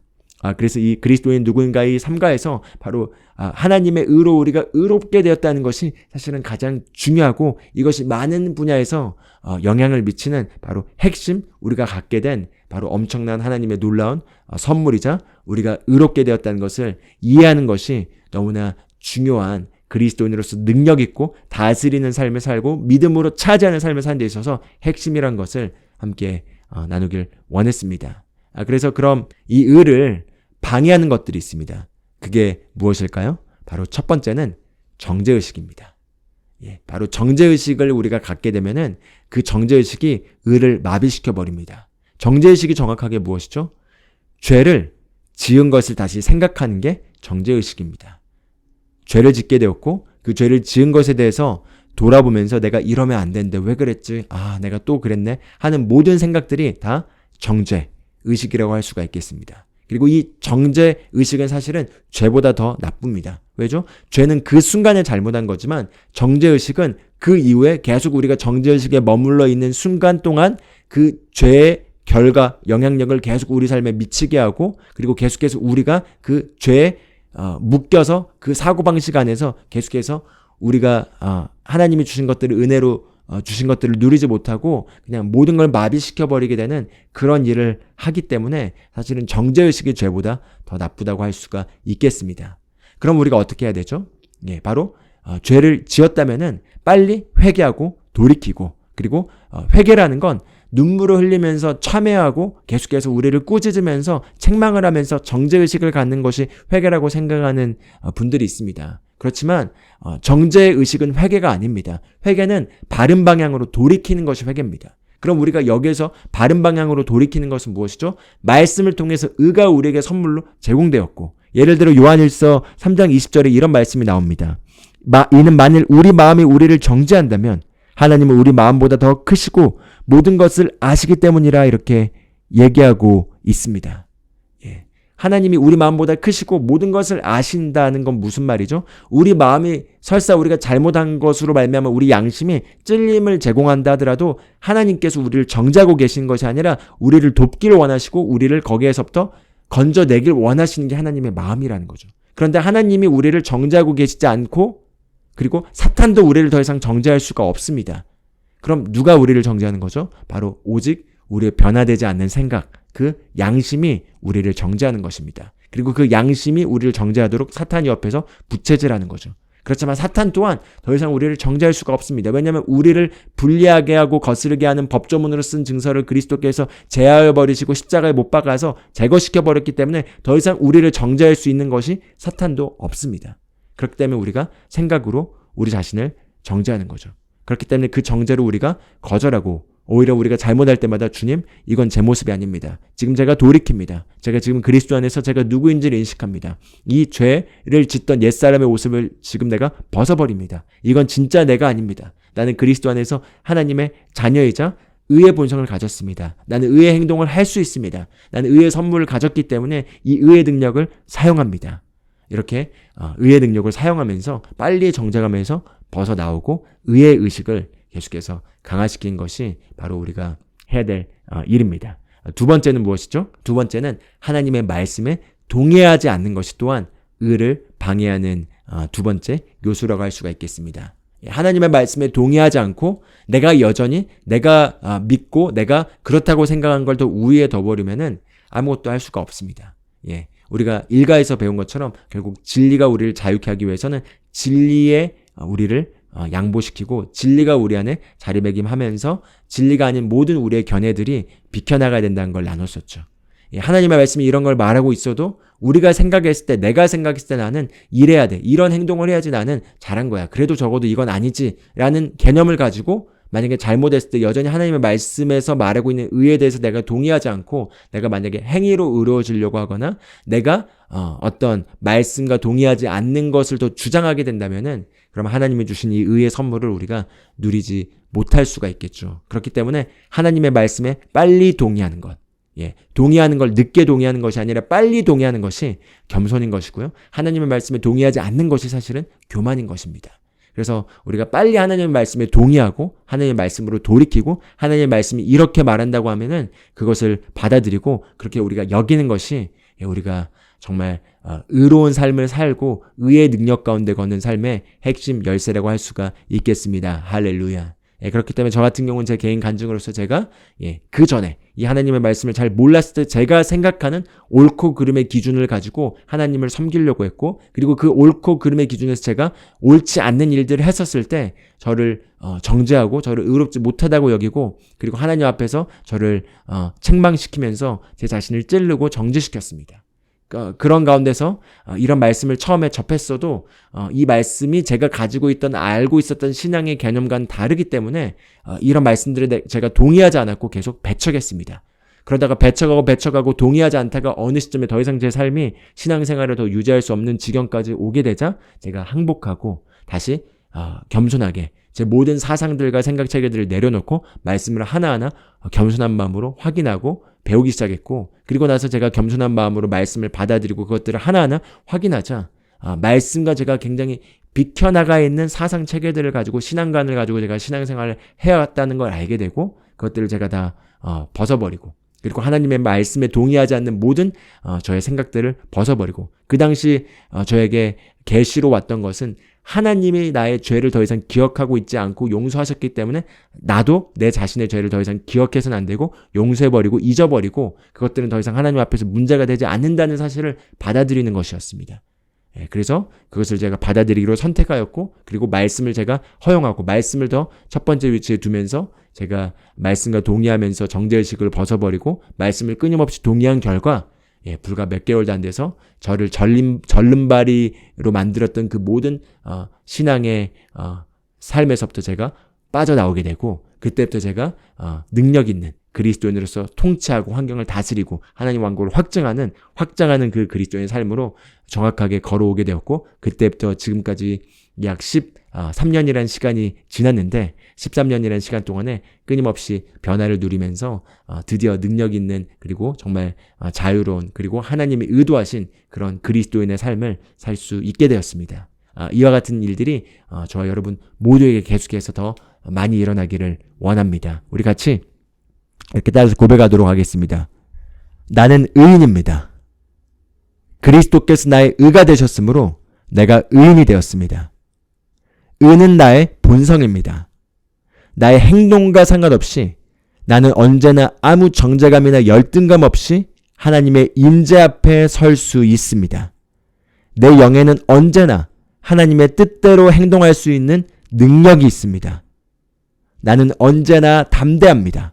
A: 그래서 이 그리스도인 누구인가의 삼가에서 바로 하나님의 의로 우리가 의롭게 되었다는 것이 사실은 가장 중요하고 이것이 많은 분야에서 영향을 미치는 바로 핵심 우리가 갖게 된 바로 엄청난 하나님의 놀라운 선물이자 우리가 의롭게 되었다는 것을 이해하는 것이 너무나 중요한 그리스도인으로서 능력 있고 다스리는 삶을 살고 믿음으로 차지하는 삶을 사는 데 있어서 핵심이란 것을 함께 나누길 원했습니다. 그래서 그럼 이 의를 방해하는 것들이 있습니다. 그게 무엇일까요? 바로 첫 번째는 정죄의식입니다. 바로 정죄의식을 우리가 갖게 되면은 그 정죄의식이 의를 마비시켜 버립니다. 정죄의식이 정확하게 무엇이죠? 죄를 지은 것을 다시 생각하는 게 정죄의식입니다. 죄를 짓게 되었고 그 죄를 지은 것에 대해서 돌아보면서 내가 이러면 안 되는데 왜 그랬지? 내가 또 그랬네? 하는 모든 생각들이 다 정죄의식이라고 할 수가 있겠습니다. 그리고 이 정죄의식은 사실은 죄보다 더 나쁩니다. 왜죠? 죄는 그 순간에 잘못한 거지만 정죄의식은 그 이후에 계속 우리가 정죄의식에 머물러 있는 순간 동안 그 죄의 결과, 영향력을 계속 우리 삶에 미치게 하고 그리고 계속해서 우리가 그 죄에 묶여서 그 사고방식 안에서 계속해서 우리가 하나님이 주신 것들을 은혜로 주신 것들을 누리지 못하고 그냥 모든 걸 마비시켜버리게 되는 그런 일을 하기 때문에 사실은 정죄의식이 죄보다 더 나쁘다고 할 수가 있겠습니다. 그럼 우리가 어떻게 해야 되죠? 바로 죄를 지었다면은 빨리 회개하고 돌이키고 그리고 회개라는 건 눈물을 흘리면서 참회하고 계속해서 우리를 꾸짖으면서 책망을 하면서 정죄의식을 갖는 것이 회개라고 생각하는 분들이 있습니다. 그렇지만 정죄의식은 회개가 아닙니다. 회개는 바른 방향으로 돌이키는 것이 회개입니다. 그럼 우리가 여기에서 바른 방향으로 돌이키는 것은 무엇이죠? 말씀을 통해서 의가 우리에게 선물로 제공되었고 예를 들어 요한일서 3장 20절에 이런 말씀이 나옵니다. 이는 만일 우리 마음이 우리를 정죄한다면 하나님은 우리 마음보다 더 크시고 모든 것을 아시기 때문이라 이렇게 얘기하고 있습니다. 하나님이 우리 마음보다 크시고 모든 것을 아신다는 건 무슨 말이죠? 우리 마음이 설사 우리가 잘못한 것으로 말미암아 우리 양심이 찔림을 제공한다 하더라도 하나님께서 우리를 정죄하고 계신 것이 아니라 우리를 돕기를 원하시고 우리를 거기에서부터 건져내길 원하시는 게 하나님의 마음이라는 거죠. 그런데 하나님이 우리를 정죄하고 계시지 않고 그리고 사탄도 우리를 더 이상 정죄할 수가 없습니다. 그럼 누가 우리를 정죄하는 거죠? 바로 오직 우리의 변화되지 않는 생각, 그 양심이 우리를 정죄하는 것입니다. 그리고 그 양심이 우리를 정죄하도록 사탄이 옆에서 부채질하는 거죠. 그렇지만 사탄 또한 더 이상 우리를 정죄할 수가 없습니다. 왜냐하면 우리를 불리하게 하고 거스르게 하는 법조문으로 쓴 증서를 그리스도께서 제하여 버리시고 십자가에 못 박아서 제거시켜 버렸기 때문에 더 이상 우리를 정죄할 수 있는 것이 사탄도 없습니다. 그렇기 때문에 우리가 생각으로 우리 자신을 정죄하는 거죠. 그렇기 때문에 그 정죄를 우리가 거절하고 오히려 우리가 잘못할 때마다 주님, 이건 제 모습이 아닙니다. 지금 제가 돌이킵니다. 제가 지금 그리스도 안에서 제가 누구인지를 인식합니다. 이 죄를 짓던 옛사람의 모습을 지금 내가 벗어버립니다. 이건 진짜 내가 아닙니다. 나는 그리스도 안에서 하나님의 자녀이자 의의 본성을 가졌습니다. 나는 의의 행동을 할 수 있습니다. 나는 의의 선물을 가졌기 때문에 이 의의 능력을 사용합니다. 이렇게 의의 능력을 사용하면서 빨리 정죄감에서 벗어나오고 의의 의식을 계속해서 강화시킨 것이 바로 우리가 해야 될 일입니다. 두 번째는 무엇이죠? 두 번째는 하나님의 말씀에 동의하지 않는 것이 또한 의를 방해하는 두 번째 요소라고 할 수가 있겠습니다. 하나님의 말씀에 동의하지 않고 내가 여전히 내가 믿고 내가 그렇다고 생각한 걸 더 우위에 둬버리면은 아무것도 할 수가 없습니다. 예, 우리가 일가에서 배운 것처럼 결국 진리가 우리를 자유케 하기 위해서는 진리에 우리를 양보시키고 진리가 우리 안에 자리매김하면서 진리가 아닌 모든 우리의 견해들이 비켜나가야 된다는 걸 나눴었죠. 예, 하나님의 말씀이 이런 걸 말하고 있어도 우리가 생각했을 때, 내가 생각했을 때 나는 이래야 돼. 이런 행동을 해야지 나는 잘한 거야. 그래도 적어도 이건 아니지. 라는 개념을 가지고 만약에 잘못했을 때 여전히 하나님의 말씀에서 말하고 있는 의에 대해서 내가 동의하지 않고 내가 만약에 행위로 의로워지려고 하거나 내가 어떤 말씀과 동의하지 않는 것을 더 주장하게 된다면은 그럼 하나님이 주신 이 의의 선물을 우리가 누리지 못할 수가 있겠죠. 그렇기 때문에 하나님의 말씀에 빨리 동의하는 것. 예, 동의하는 걸 늦게 동의하는 것이 아니라 빨리 동의하는 것이 겸손인 것이고요. 하나님의 말씀에 동의하지 않는 것이 사실은 교만인 것입니다. 그래서 우리가 빨리 하나님의 말씀에 동의하고 하나님의 말씀으로 돌이키고 하나님의 말씀이 이렇게 말한다고 하면은 그것을 받아들이고 그렇게 우리가 여기는 것이 우리가 정말 의로운 삶을 살고 의의 능력 가운데 걷는 삶의 핵심 열쇠라고 할 수가 있겠습니다. 할렐루야. 예, 그렇기 때문에 저 같은 경우는 제 개인 간증으로서 제가 그 전에 이 하나님의 말씀을 잘 몰랐을 때 제가 생각하는 옳고 그름의 기준을 가지고 하나님을 섬기려고 했고 그리고 그 옳고 그름의 기준에서 제가 옳지 않는 일들을 했었을 때 저를 정죄하고 저를 의롭지 못하다고 여기고 그리고 하나님 앞에서 저를 책망시키면서 제 자신을 찌르고 정죄시켰습니다. 그런 가운데서 이런 말씀을 처음에 접했어도 이 말씀이 제가 가지고 있던 알고 있었던 신앙의 개념과는 다르기 때문에 이런 말씀들에 제가 동의하지 않았고 계속 배척했습니다. 그러다가 배척하고 동의하지 않다가 어느 시점에 더 이상 제 삶이 신앙생활을 더 유지할 수 없는 지경까지 오게 되자 제가 항복하고 다시 겸손하게 제 모든 사상들과 생각체계들을 내려놓고 말씀을 하나하나 겸손한 마음으로 확인하고 배우기 시작했고 그리고 나서 제가 겸손한 마음으로 말씀을 받아들이고 그것들을 하나하나 확인하자 말씀과 제가 굉장히 비켜나가 있는 사상체계들을 가지고 신앙관을 가지고 제가 신앙생활을 해왔다는 걸 알게 되고 그것들을 제가 다 벗어버리고 그리고 하나님의 말씀에 동의하지 않는 모든 저의 생각들을 벗어버리고 그 당시 저에게 계시로 왔던 것은 하나님이 나의 죄를 더 이상 기억하고 있지 않고 용서하셨기 때문에 나도 내 자신의 죄를 더 이상 기억해서는 안 되고 용서해버리고 잊어버리고 그것들은 더 이상 하나님 앞에서 문제가 되지 않는다는 사실을 받아들이는 것이었습니다. 그래서 그것을 제가 받아들이기로 선택하였고 그리고 말씀을 제가 허용하고 말씀을 더 첫 번째 위치에 두면서 제가 말씀과 동의하면서 정죄의식을 벗어버리고 말씀을 끊임없이 동의한 결과 불과 몇 개월도 안 돼서 저를 절름발이로 만들었던 그 모든 신앙의 삶에서부터 제가 빠져나오게 되고 그때부터 제가 능력 있는 그리스도인으로서 통치하고 환경을 다스리고 하나님 왕국을 확장하는 그 그리스도인의 삶으로 정확하게 걸어오게 되었고 그때부터 지금까지 약 13년이라는 시간이 지났는데 13년이라는 시간 동안에 끊임없이 변화를 누리면서 드디어 능력 있는 그리고 정말 자유로운 그리고 하나님이 의도하신 그런 그리스도인의 삶을 살 수 있게 되었습니다. 이와 같은 일들이 저와 여러분 모두에게 계속해서 더 많이 일어나기를 원합니다. 우리 같이 이렇게 따라서 고백하도록 하겠습니다. 나는 의인입니다. 그리스도께서 나의 의가 되셨으므로 내가 의인이 되었습니다. 의는 나의 본성입니다. 나의 행동과 상관없이 나는 언제나 아무 정죄감이나 열등감 없이 하나님의 임재 앞에 설 수 있습니다. 내 영에는 언제나 하나님의 뜻대로 행동할 수 있는 능력이 있습니다. 나는 언제나 담대합니다.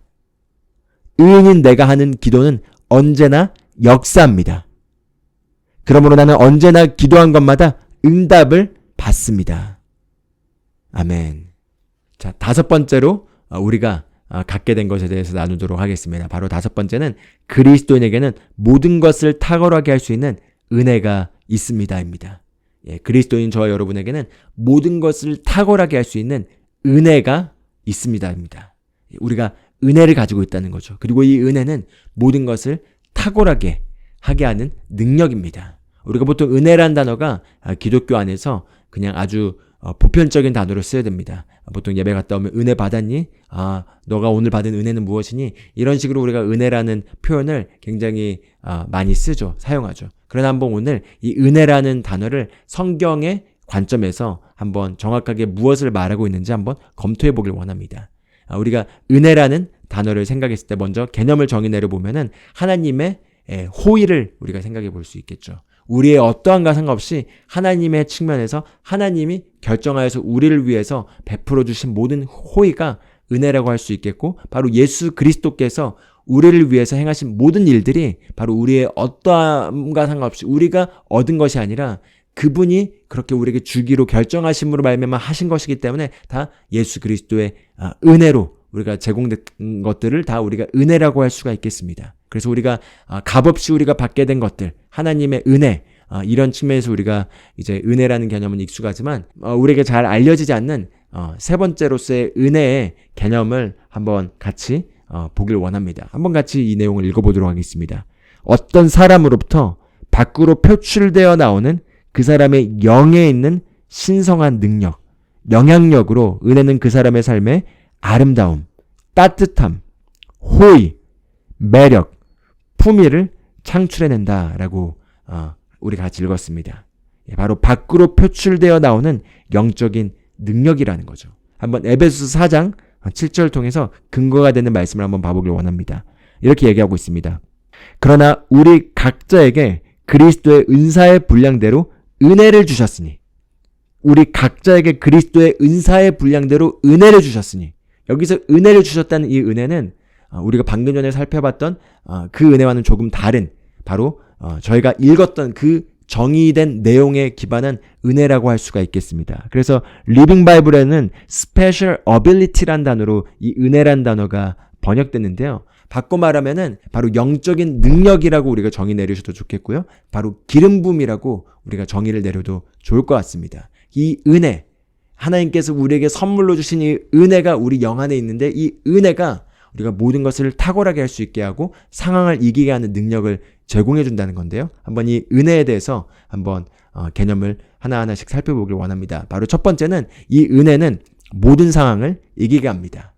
A: 의인인 내가 하는 기도는 언제나 역사합니다. 그러므로 나는 언제나 기도한 것마다 응답을 받습니다. 아멘. 자, 다섯 번째로 우리가
B: 갖게 된 것에 대해서 나누도록 하겠습니다. 바로 5번째는 그리스도인에게는 모든 것을 탁월하게 할 수 있는 은혜가 있습니다입니다. 예, 그리스도인 저와 여러분에게는 모든 것을 탁월하게 할 수 있는 은혜가 있습니다입니다. 우리가 은혜를 가지고 있다는 거죠. 그리고 이 은혜는 모든 것을 탁월하게 하게 하는 능력입니다. 우리가 보통 은혜란 단어가 기독교 안에서 그냥 아주 보편적인 단어로 써야 됩니다. 보통 예배 갔다 오면 은혜 받았니? 너가 오늘 받은 은혜는 무엇이니? 이런 식으로 우리가 은혜라는 표현을 굉장히 많이 쓰죠. 사용하죠. 그러나 한번 오늘 이 은혜라는 단어를 성경의 관점에서 한번 정확하게 무엇을 말하고 있는지 한번 검토해 보길 원합니다. 우리가 은혜라는 단어를 생각했을 때 먼저 개념을 정의 내려보면은 하나님의 호의를 우리가 생각해 볼 수 있겠죠. 우리의 어떠한가 상관없이 하나님의 측면에서 하나님이 결정하여서 우리를 위해서 베풀어 주신 모든 호의가 은혜라고 할 수 있겠고, 바로 예수 그리스도께서 우리를 위해서 행하신 모든 일들이 바로 우리의 어떠함과 상관없이 우리가 얻은 것이 아니라 그분이 그렇게 우리에게 주기로 결정하심으로 말미암아 하신 것이기 때문에 다 예수 그리스도의 은혜로 우리가 제공된 것들을 다 우리가 은혜라고 할 수가 있겠습니다. 그래서 우리가 값없이 우리가 받게 된 것들, 하나님의 은혜, 이런 측면에서 우리가 이제 은혜라는 개념은 익숙하지만 우리에게 잘 알려지지 않는 세 번째로서의 은혜의 개념을 한번 같이 보길 원합니다. 한번 같이 이 내용을 읽어보도록 하겠습니다. 어떤 사람으로부터 밖으로 표출되어 나오는 그 사람의 영에 있는 신성한 능력, 영향력으로 은혜는 그 사람의 삶에 아름다움, 따뜻함, 호의, 매력, 품위를 창출해낸다라고 우리가 같이 읽었습니다. 바로 밖으로 표출되어 나오는 영적인 능력이라는 거죠. 한번 에베소서 4장 7절 통해서 근거가 되는 말씀을 한번 봐보길 원합니다. 이렇게 얘기하고 있습니다. 그러나 우리 각자에게 그리스도의 은사의 분량대로 은혜를 주셨으니, 우리 각자에게 그리스도의 은사의 분량대로 은혜를 주셨으니, 여기서 은혜를 주셨다는 이 은혜는 우리가 방금 전에 살펴봤던 그 은혜와는 조금 다른, 바로 저희가 읽었던 그 정의된 내용에 기반한 은혜라고 할 수가 있겠습니다. 그래서 리빙 바이블에는 special ability란 단어로 이 은혜란 단어가 번역됐는데요. 바꿔 말하면은 바로 영적인 능력이라고 우리가 정의 내리셔도 좋겠고요. 바로 기름 부음이라고 우리가 정의를 내려도 좋을 것 같습니다. 이 은혜, 하나님께서 우리에게 선물로 주신 이 은혜가 우리 영 안에 있는데, 이 은혜가 우리가 모든 것을 탁월하게 할 수 있게 하고 상황을 이기게 하는 능력을 제공해 준다는 건데요. 한번 이 은혜에 대해서 한번 개념을 하나하나씩 살펴보길 원합니다. 바로 첫 번째는 이 은혜는 모든 상황을 이기게 합니다.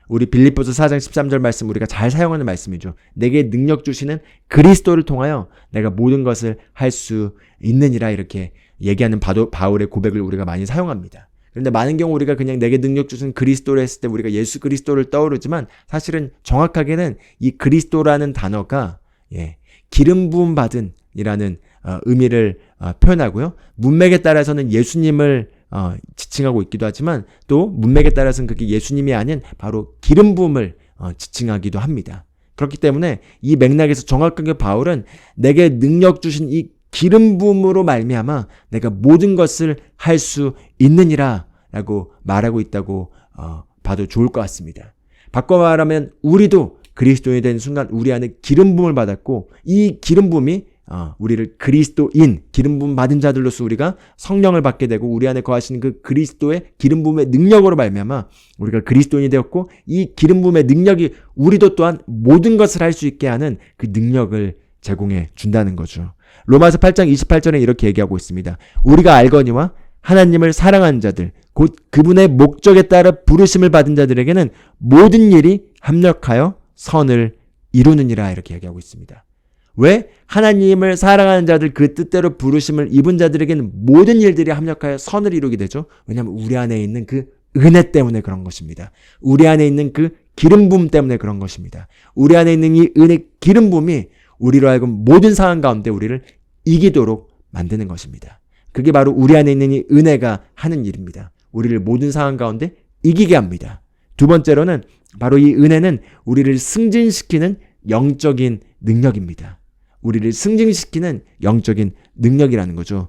B: 우리 빌립보서 4장 13절 말씀 우리가 잘 사용하는 말씀이죠. 내게 능력 주시는 그리스도를 통하여 내가 모든 것을 할 수 있느니라, 이렇게 얘기하는 바울의 고백을 우리가 많이 사용합니다. 그런데 많은 경우 우리가 그냥 내게 능력 주신 그리스도를 했을 때 우리가 예수 그리스도를 떠오르지만, 사실은 정확하게는 이 그리스도라는 단어가 기름 부음 받은 이라는 의미를 표현하고요. 문맥에 따라서는 예수님을 지칭하고 있기도 하지만, 또 문맥에 따라서는 그게 예수님이 아닌 바로 기름 부음을 지칭하기도 합니다. 그렇기 때문에 이 맥락에서 정확하게 바울은 내게 능력 주신 이 기름 부음으로 말미암아 내가 모든 것을 할 수 있느니라 라고 말하고 있다고 봐도 좋을 것 같습니다. 바꿔 말하면 우리도 그리스도인이 된 순간 우리 안에 기름 부음을 받았고, 이 기름 부음이 우리를 그리스도인, 기름 부음 받은 자들로서 우리가 성령을 받게 되고, 우리 안에 거하시는 그 그리스도의 기름 부음의 능력으로 말미암아 우리가 그리스도인이 되었고, 이 기름 부음의 능력이 우리도 또한 모든 것을 할 수 있게 하는 그 능력을 제공해 준다는 거죠. 로마서 8장 28절에 이렇게 얘기하고 있습니다. 우리가 알거니와 하나님을 사랑하는 자들, 곧 그분의 목적에 따라 부르심을 받은 자들에게는 모든 일이 합력하여 선을 이루느니라, 이렇게 얘기하고 있습니다. 왜? 하나님을 사랑하는 자들, 그 뜻대로 부르심을 입은 자들에게는 모든 일들이 합력하여 선을 이루게 되죠. 왜냐하면 우리 안에 있는 그 은혜 때문에 그런 것입니다. 우리 안에 있는 그 기름 부음 때문에 그런 것입니다. 우리 안에 있는 이 은혜 기름 부음이 우리로 하여금 모든 상황 가운데 우리를 이기도록 만드는 것입니다. 그게 바로 우리 안에 있는 이 은혜가 하는 일입니다. 우리를 모든 상황 가운데 이기게 합니다. 두 번째로는 바로 이 은혜는 우리를 승진시키는 영적인 능력입니다. 우리를 승진시키는 영적인 능력이라는 거죠.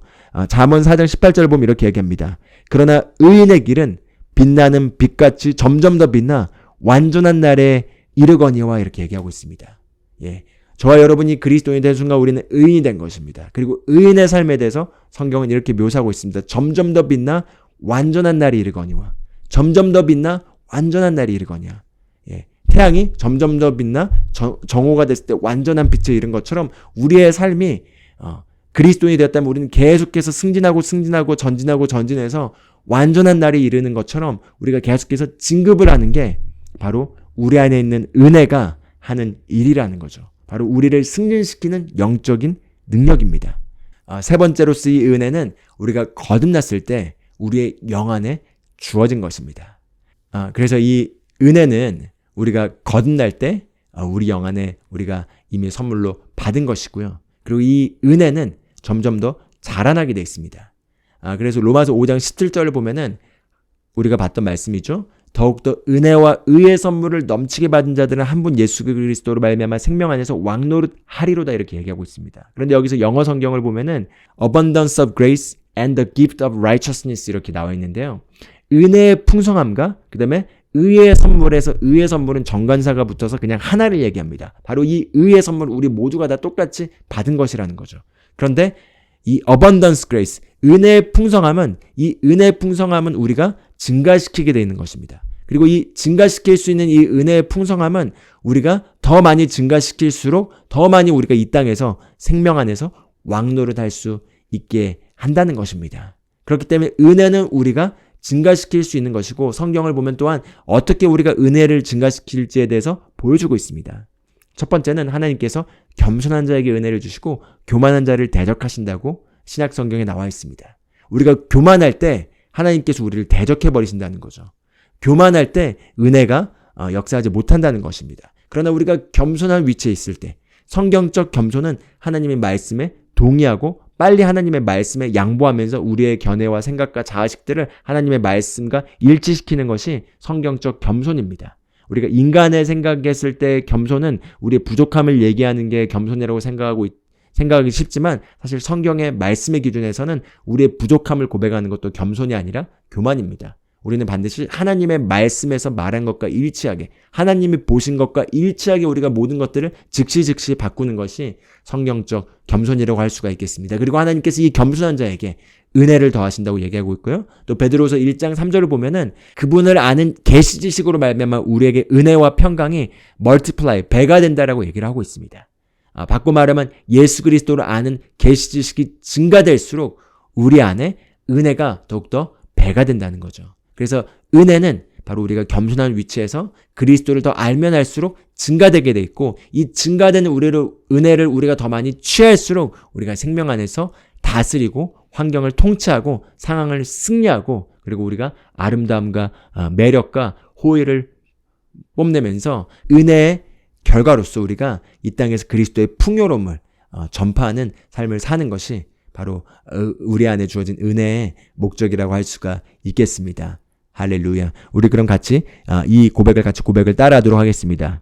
B: 잠언 4장 18절 보면 이렇게 얘기합니다. 그러나 의인의 길은 빛나는 빛같이 점점 더 빛나
A: 완전한 날에 이르거니와 이렇게 얘기하고 있습니다. 예. 저와 여러분이 그리스도인이 된 순간 우리는 의인이 된 것입니다. 그리고 의인의 삶에 대해서 성경은 이렇게 묘사하고 있습니다. 점점 더 빛나 완전한 날이 이르거니와. 점점 더 빛나 완전한 날이 이르거니와. 예. 태양이 점점 더 빛나 정오가 됐을 때 완전한 빛에 이른 것처럼 우리의 삶이 그리스도인이 되었다면 우리는 계속해서 승진하고 전진해서 완전한 날이 이르는 것처럼 우리가 계속해서 진급을 하는 게 바로 우리 안에 있는 은혜가 하는 일이라는 거죠. 바로 우리를 승진시키는 영적인 능력입니다. 세 번째로서 이 은혜는 우리가 거듭났을 때 우리의 영 안에 주어진 것입니다. 그래서 이 은혜는 우리가 거듭날 때 우리 영 안에 우리가 이미 선물로 받은 것이고요. 그리고 이 은혜는 점점 더 자라나게 되어 있습니다. 그래서 로마서 5장 17절을 보면은 우리가 봤던 말씀이죠. 더욱더 은혜와 의의 선물을 넘치게 받은 자들은 한 분 예수 그리스도로 말미암아 생명 안에서 왕노릇하리로다 이렇게 얘기하고 있습니다. 그런데 여기서 영어 성경을 보면은 abundance of grace and the gift of righteousness 이렇게 나와 있는데요. 은혜의 풍성함과 그다음에 의의 선물에서 의의 선물은 정관사가 붙어서 그냥 하나를 얘기합니다. 바로 이 의의 선물 우리 모두가 다 똑같이 받은 것이라는 거죠. 그런데 이 abundance grace 은혜의 풍성함은 우리가 증가시키게 되어 있는 것입니다. 그리고 이 증가시킬 수 있는 이 은혜의 풍성함은 우리가 더 많이 증가시킬수록 더 많이 우리가 이 땅에서 생명 안에서 왕노릇할 수 있게 한다는 것입니다. 그렇기 때문에 은혜는 우리가 증가시킬 수 있는 것이고 성경을 보면 또한 어떻게 우리가 은혜를 증가시킬지에 대해서 보여주고 있습니다. 첫 번째는 하나님께서 겸손한 자에게 은혜를 주시고 교만한 자를 대적하신다고 신약 성경에 나와 있습니다. 우리가 교만할 때 하나님께서 우리를 대적해버리신다는 거죠. 교만할 때 은혜가 역사하지 못한다는 것입니다. 그러나 우리가 겸손한 위치에 있을 때 성경적 겸손은 하나님의 말씀에 동의하고 빨리 하나님의 말씀에 양보하면서 우리의 견해와 생각과 자아식들을 하나님의 말씀과 일치시키는 것이 성경적 겸손입니다. 우리가 인간의 생각했을 때 겸손은 우리의 부족함을 얘기하는 게 겸손이라고 생각하기 쉽지만 사실 성경의 말씀의 기준에서는 우리의 부족함을 고백하는 것도 겸손이 아니라 교만입니다. 우리는 반드시 하나님의 말씀에서 말한 것과 일치하게 하나님이 보신 것과 일치하게 우리가 모든 것들을 즉시 바꾸는 것이 성경적 겸손이라고 할 수가 있겠습니다. 그리고 하나님께서 이 겸손한 자에게 은혜를 더하신다고 얘기하고 있고요. 또 베드로서 1장 3절을 보면은 그분을 아는 계시 지식으로 말미암아 우리에게 은혜와 평강이 멀티플라이 배가 된다라고 얘기를 하고 있습니다. 바꿔 말하면 예수 그리스도를 아는 계시 지식이 증가될수록 우리 안에 은혜가 더욱더 배가 된다는 거죠. 그래서 은혜는 바로 우리가 겸손한 위치에서 그리스도를 더 알면 할수록 증가되게 돼 있고 이 증가된 은혜를 우리가 더 많이 취할수록 우리가 생명 안에서 다스리고 환경을 통치하고 상황을 승리하고 그리고 우리가 아름다움과 매력과 호의를 뽐내면서 은혜의 결과로서 우리가 이 땅에서 그리스도의 풍요로움을 전파하는 삶을 사는 것이 바로 우리 안에 주어진 은혜의 목적이라고 할 수가 있겠습니다. 할렐루야. 우리 그럼 같이 이 고백을 따라하도록 하겠습니다.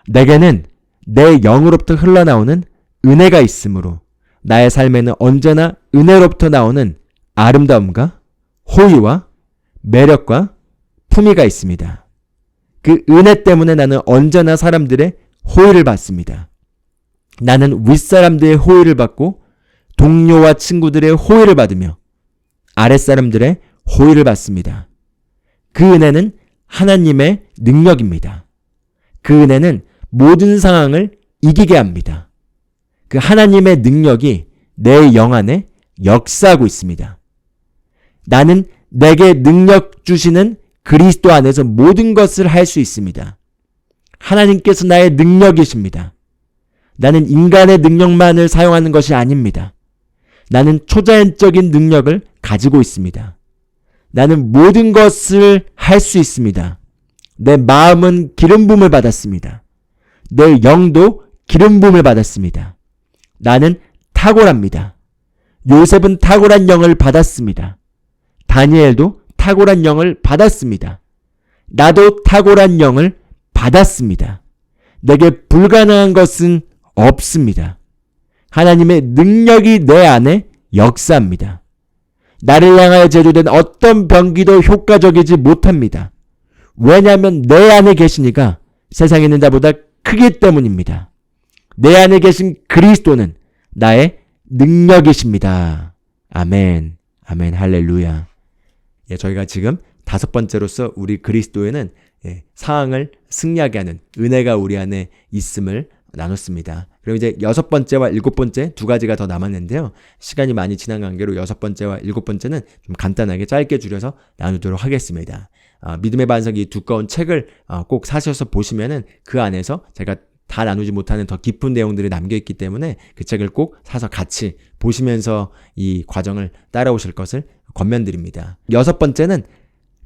A: 내게는 내 영으로부터 흘러나오는 은혜가 있으므로 나의 삶에는 언제나 은혜로부터 나오는 아름다움과 호의와 매력과 품위가 있습니다. 그 은혜 때문에 나는 언제나 사람들의 호의를 받습니다. 나는 윗사람들의 호의를 받고 동료와 친구들의 호의를 받으며 아랫사람들의 호의를 받습니다. 그 은혜는 하나님의 능력입니다. 그 은혜는 모든 상황을 이기게 합니다. 그 하나님의 능력이 내 영 안에 역사하고 있습니다. 나는 내게 능력 주시는 그리스도 안에서 모든 것을 할 수 있습니다. 하나님께서 나의 능력이십니다. 나는 인간의 능력만을 사용하는 것이 아닙니다. 나는 초자연적인 능력을 가지고 있습니다. 나는 모든 것을 할 수 있습니다. 내 마음은 기름 부음을 받았습니다. 내 영도 기름 부음을 받았습니다. 나는 탁월합니다. 요셉은 탁월한 영을 받았습니다. 다니엘도 탁월한 영을 받았습니다. 나도 탁월한 영을 받았습니다. 내게 불가능한 것은 없습니다. 하나님의 능력이 내 안에 역사합니다. 나를 향하여 제조된 어떤 병기도 효과적이지 못합니다. 왜냐하면 내 안에 계신 이가 세상에 있는 자보다 크기 때문입니다. 내 안에 계신 그리스도는 나의 능력이십니다. 아멘. 아멘. 할렐루야. 예, 저희가 지금 5번째로서 우리 그리스도에는 상황을 승리하게 하는 은혜가 우리 안에 있음을 나눴습니다. 그리고 이제 6번째와 7번째 2가지가 더 남았는데요. 시간이 많이 지난 관계로 6번째와 7번째는 좀 간단하게 짧게 줄여서 나누도록 하겠습니다. 믿음의 반석이 두꺼운 책을 꼭 사셔서 보시면은 그 안에서 제가 다 나누지 못하는 더 깊은 내용들이 남겨있기 때문에 그 책을 꼭 사서 같이 보시면서 이 과정을 따라오실 것을 권면드립니다. 6번째는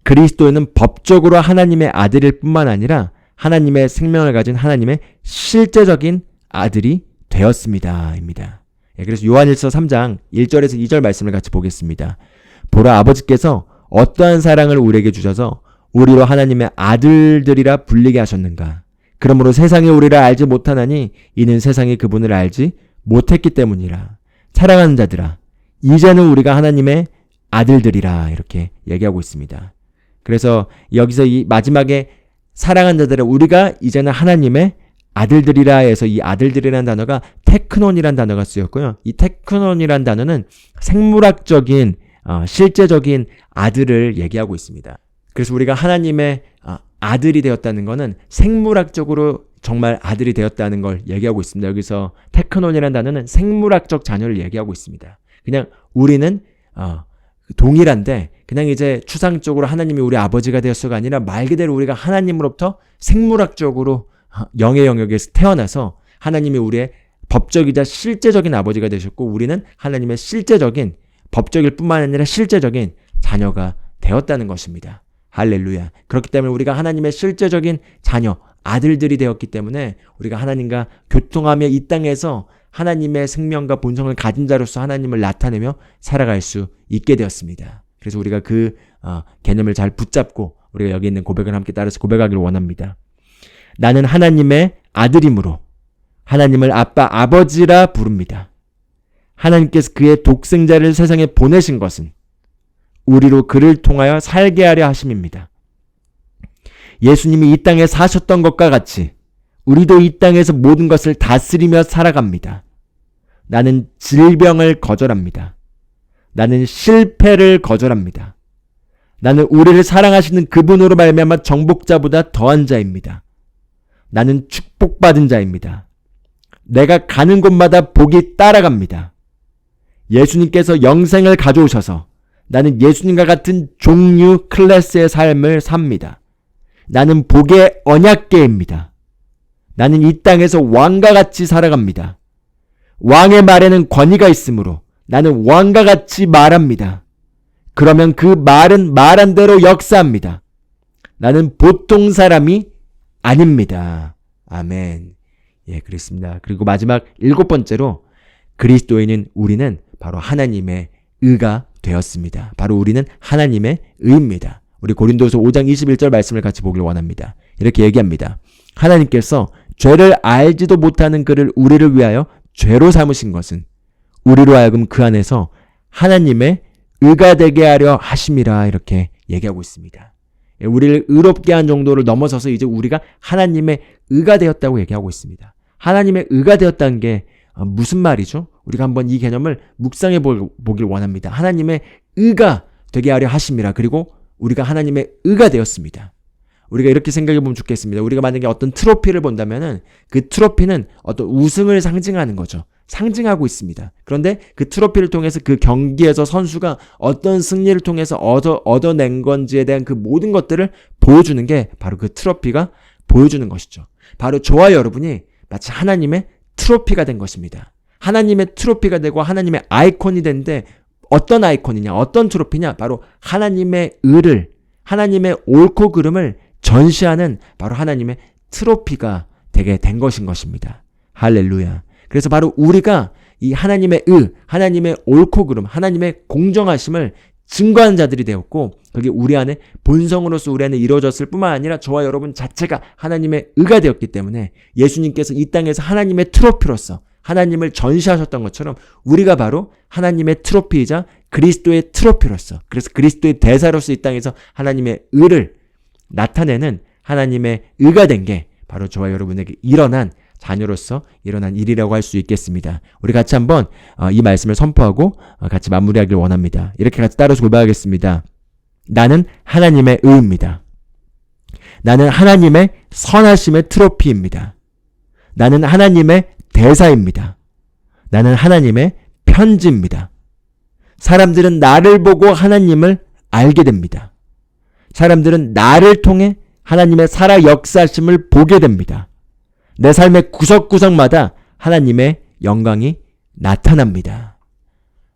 A: 그리스도는 법적으로 하나님의 아들일 뿐만 아니라 하나님의 생명을 가진 하나님의 실제적인 아들이 되었습니다. 입니다. 그래서 요한일서 3장 1절에서 2절 말씀을 같이 보겠습니다. 보라, 아버지께서 어떠한 사랑을 우리에게 주셔서 우리로 하나님의 아들들이라 불리게 하셨는가. 그러므로 세상이 우리를 알지 못하나니 이는 세상이 그분을 알지 못했기 때문이라. 사랑하는 자들아, 이제는 우리가 하나님의 아들들이라 이렇게 얘기하고 있습니다. 그래서 여기서 이 마지막에 사랑하는 자들아, 우리가 이제는 하나님의 아들들이라 해서 이 아들들이라는 단어가 테크논이라는 단어가 쓰였고요. 이 테크논이라는 단어는 생물학적인 실제적인 아들을 얘기하고 있습니다. 그래서 우리가 하나님의 아들이 되었다는 것은 생물학적으로 정말 아들이 되었다는 걸 얘기하고 있습니다. 여기서 테크논이라는 단어는 생물학적 자녀를 얘기하고 있습니다. 그냥 우리는 동일한데 그냥 이제 추상적으로 하나님이 우리 아버지가 되었어가 아니라 말 그대로 우리가 하나님으로부터 생물학적으로 영의 영역에서 태어나서 하나님이 우리의 법적이자 실제적인 아버지가 되셨고 우리는 하나님의 실제적인 법적일 뿐만 아니라 실제적인 자녀가 되었다는 것입니다. 할렐루야. 그렇기 때문에 우리가 하나님의 실제적인 자녀, 아들들이 되었기 때문에 우리가 하나님과 교통하며 이 땅에서 하나님의 생명과 본성을 가진 자로서 하나님을 나타내며 살아갈 수 있게 되었습니다. 그래서 우리가 그 개념을 잘 붙잡고 우리가 여기 있는 고백을 함께 따라서 고백하기를 원합니다. 나는 하나님의 아들이므로 하나님을 아빠, 아버지라 부릅니다. 하나님께서 그의 독생자를 세상에 보내신 것은 우리로 그를 통하여 살게 하려 하심입니다. 예수님이 이 땅에 사셨던 것과 같이 우리도 이 땅에서 모든 것을 다스리며 살아갑니다. 나는 질병을 거절합니다. 나는 실패를 거절합니다. 나는 우리를 사랑하시는 그분으로 말미암아 정복자보다 더한 자입니다. 나는 축복받은 자입니다. 내가 가는 곳마다 복이 따라갑니다. 예수님께서 영생을 가져오셔서 나는 예수님과 같은 종류 클래스의 삶을 삽니다. 나는 복의 언약궤입니다. 나는 이 땅에서 왕과 같이 살아갑니다. 왕의 말에는 권위가 있으므로 나는 왕과 같이 말합니다. 그러면 그 말은 말한 대로 역사합니다. 나는 보통 사람이 아닙니다. 아멘. 예, 그렇습니다. 그리고 마지막 7번째로 그리스도인은 우리는 바로 하나님의 의가 되었습니다. 바로 우리는 하나님의 의입니다. 우리 고린도서 5장 21절 말씀을 같이 보길 원합니다. 이렇게 얘기합니다. 하나님께서 죄를 알지도 못하는 그를 우리를 위하여 죄로 삼으신 것은 우리로 하여금 그 안에서 하나님의 의가 되게 하려 하심이라 이렇게 얘기하고 있습니다. 우리를 의롭게 한 정도를 넘어서서 이제 우리가 하나님의 의가 되었다고 얘기하고 있습니다. 하나님의 의가 되었다는 게 무슨 말이죠? 우리가 한번 이 개념을 묵상해 보길 원합니다. 하나님의 의가 되게 하려 하심이라. 그리고 우리가 하나님의 의가 되었습니다. 우리가 이렇게 생각해 보면 좋겠습니다. 우리가 만약에 어떤 트로피를 본다면은 그 트로피는 어떤 우승을 상징하는 거죠. 상징하고 있습니다. 그런데 그 트로피를 통해서 그 경기에서 선수가 어떤 승리를 통해서 얻어낸 건지에 대한 그 모든 것들을 보여주는 게 바로 그 트로피가 보여주는 것이죠. 바로 저와 여러분이 마치 하나님의 트로피가 된 것입니다. 하나님의 트로피가 되고 하나님의 아이콘이 됐는데 어떤 아이콘이냐, 어떤 트로피냐, 바로 하나님의 의를, 하나님의 옳고 그름을 전시하는 바로 하나님의 트로피가 되게 된 것입니다. 할렐루야. 그래서 바로 우리가 이 하나님의 의, 하나님의 옳고 그름, 하나님의 공정하심을 증거하는 자들이 되었고 그게 우리 안에 본성으로서 우리 안에 이루어졌을 뿐만 아니라 저와 여러분 자체가 하나님의 의가 되었기 때문에 예수님께서 이 땅에서 하나님의 트로피로서 하나님을 전시하셨던 것처럼 우리가 바로 하나님의 트로피이자 그리스도의 트로피로서, 그래서 그리스도의 대사로서 이 땅에서 하나님의 의를 나타내는 하나님의 의가 된 게 바로 저와 여러분에게 일어난 자녀로서 일어난 일이라고 할 수 있겠습니다. 우리 같이 한번 이 말씀을 선포하고 같이 마무리하길 원합니다. 이렇게 같이 따라서 고백하겠습니다. 나는 하나님의 의입니다. 나는 하나님의 선하심의 트로피입니다. 나는 하나님의 대사입니다. 나는 하나님의 편지입니다. 사람들은 나를 보고 하나님을 알게 됩니다. 사람들은 나를 통해 하나님의 살아 역사심을 보게 됩니다. 내 삶의 구석구석마다 하나님의 영광이 나타납니다.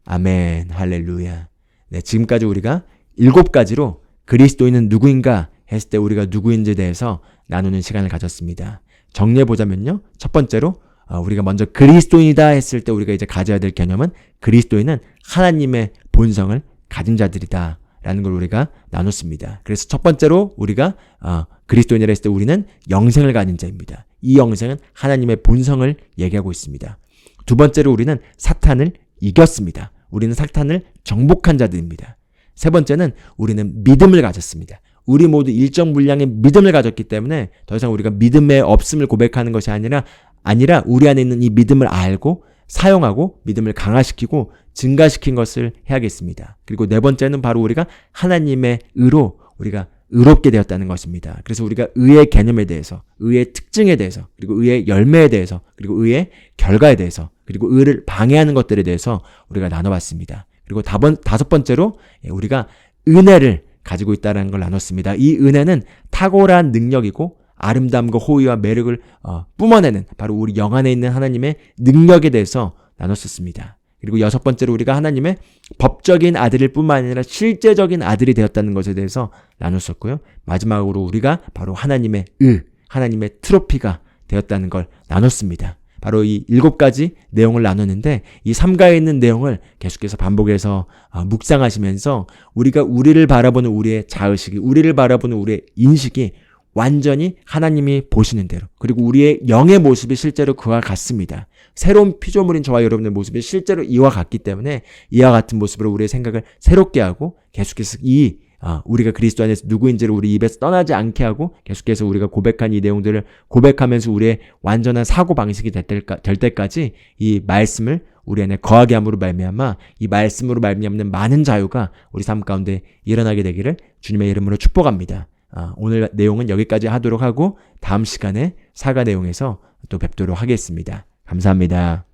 A: 아멘, 할렐루야. 네, 지금까지 우리가 7가지로 그리스도인은 누구인가 했을 때 우리가 누구인지에 대해서 나누는 시간을 가졌습니다. 정리해보자면요. 첫 번째로 우리가 먼저 그리스도인이다 했을 때 우리가 이제 가져야 될 개념은 그리스도인은 하나님의 본성을 가진 자들이다 라는 걸 우리가 나눴습니다. 그래서 첫 번째로 우리가 그리스도인이라 했을 때 우리는 영생을 가진 자입니다. 이 영생은 하나님의 본성을 얘기하고 있습니다. 두 번째로 우리는 사탄을 이겼습니다. 우리는 사탄을 정복한 자들입니다. 세 번째는 우리는 믿음을 가졌습니다. 우리 모두 일정 분량의 믿음을 가졌기 때문에 더 이상 우리가 믿음의 없음을 고백하는 것이 아니라 우리 안에 있는 이 믿음을 알고 사용하고 믿음을 강화시키고 증가시킨 것을 해야겠습니다. 그리고 네 번째는 바로 우리가 하나님의 의로 우리가 의롭게 되었다는 것입니다. 그래서 우리가 의의 개념에 대해서, 의의 특징에 대해서, 그리고 의의 열매에 대해서, 그리고 의의 결과에 대해서, 그리고 의를 방해하는 것들에 대해서 우리가 나눠봤습니다. 그리고 다섯 번째로 우리가 은혜를 가지고 있다는 걸 나눴습니다. 이 은혜는 탁월한 능력이고 아름다움과 호의와 매력을 뿜어내는 바로 우리 영 안에 있는 하나님의 능력에 대해서 나눴었습니다. 그리고 여섯 번째로 우리가 하나님의 법적인 아들일 뿐만 아니라 실제적인 아들이 되었다는 것에 대해서 나눴었고요. 마지막으로 우리가 바로 하나님의 하나님의 트로피가 되었다는 걸 나눴습니다. 바로 이 7가지 내용을 나눴는데 이 3가에 있는 내용을 계속해서 반복해서 묵상하시면서 우리가 우리를 바라보는 우리의 자의식이, 우리를 바라보는 우리의 인식이 완전히 하나님이 보시는 대로, 그리고 우리의 영의 모습이 실제로 그와 같습니다. 새로운 피조물인 저와 여러분의 모습이 실제로 이와 같기 때문에 이와 같은 모습으로 우리의 생각을 새롭게 하고 계속해서 우리가 그리스도 안에서 누구인지를 우리 입에서 떠나지 않게 하고 계속해서 우리가 고백한 이 내용들을 고백하면서 우리의 완전한 사고방식이 될 때까지 이 말씀을 우리 안에 거하게 함으로 말미암아 이 말씀으로 말미암는 많은 자유가 우리 삶 가운데 일어나게 되기를 주님의 이름으로 축복합니다. 오늘 내용은 여기까지 하도록 하고 다음 시간에 사가 내용에서 또 뵙도록 하겠습니다. 감사합니다.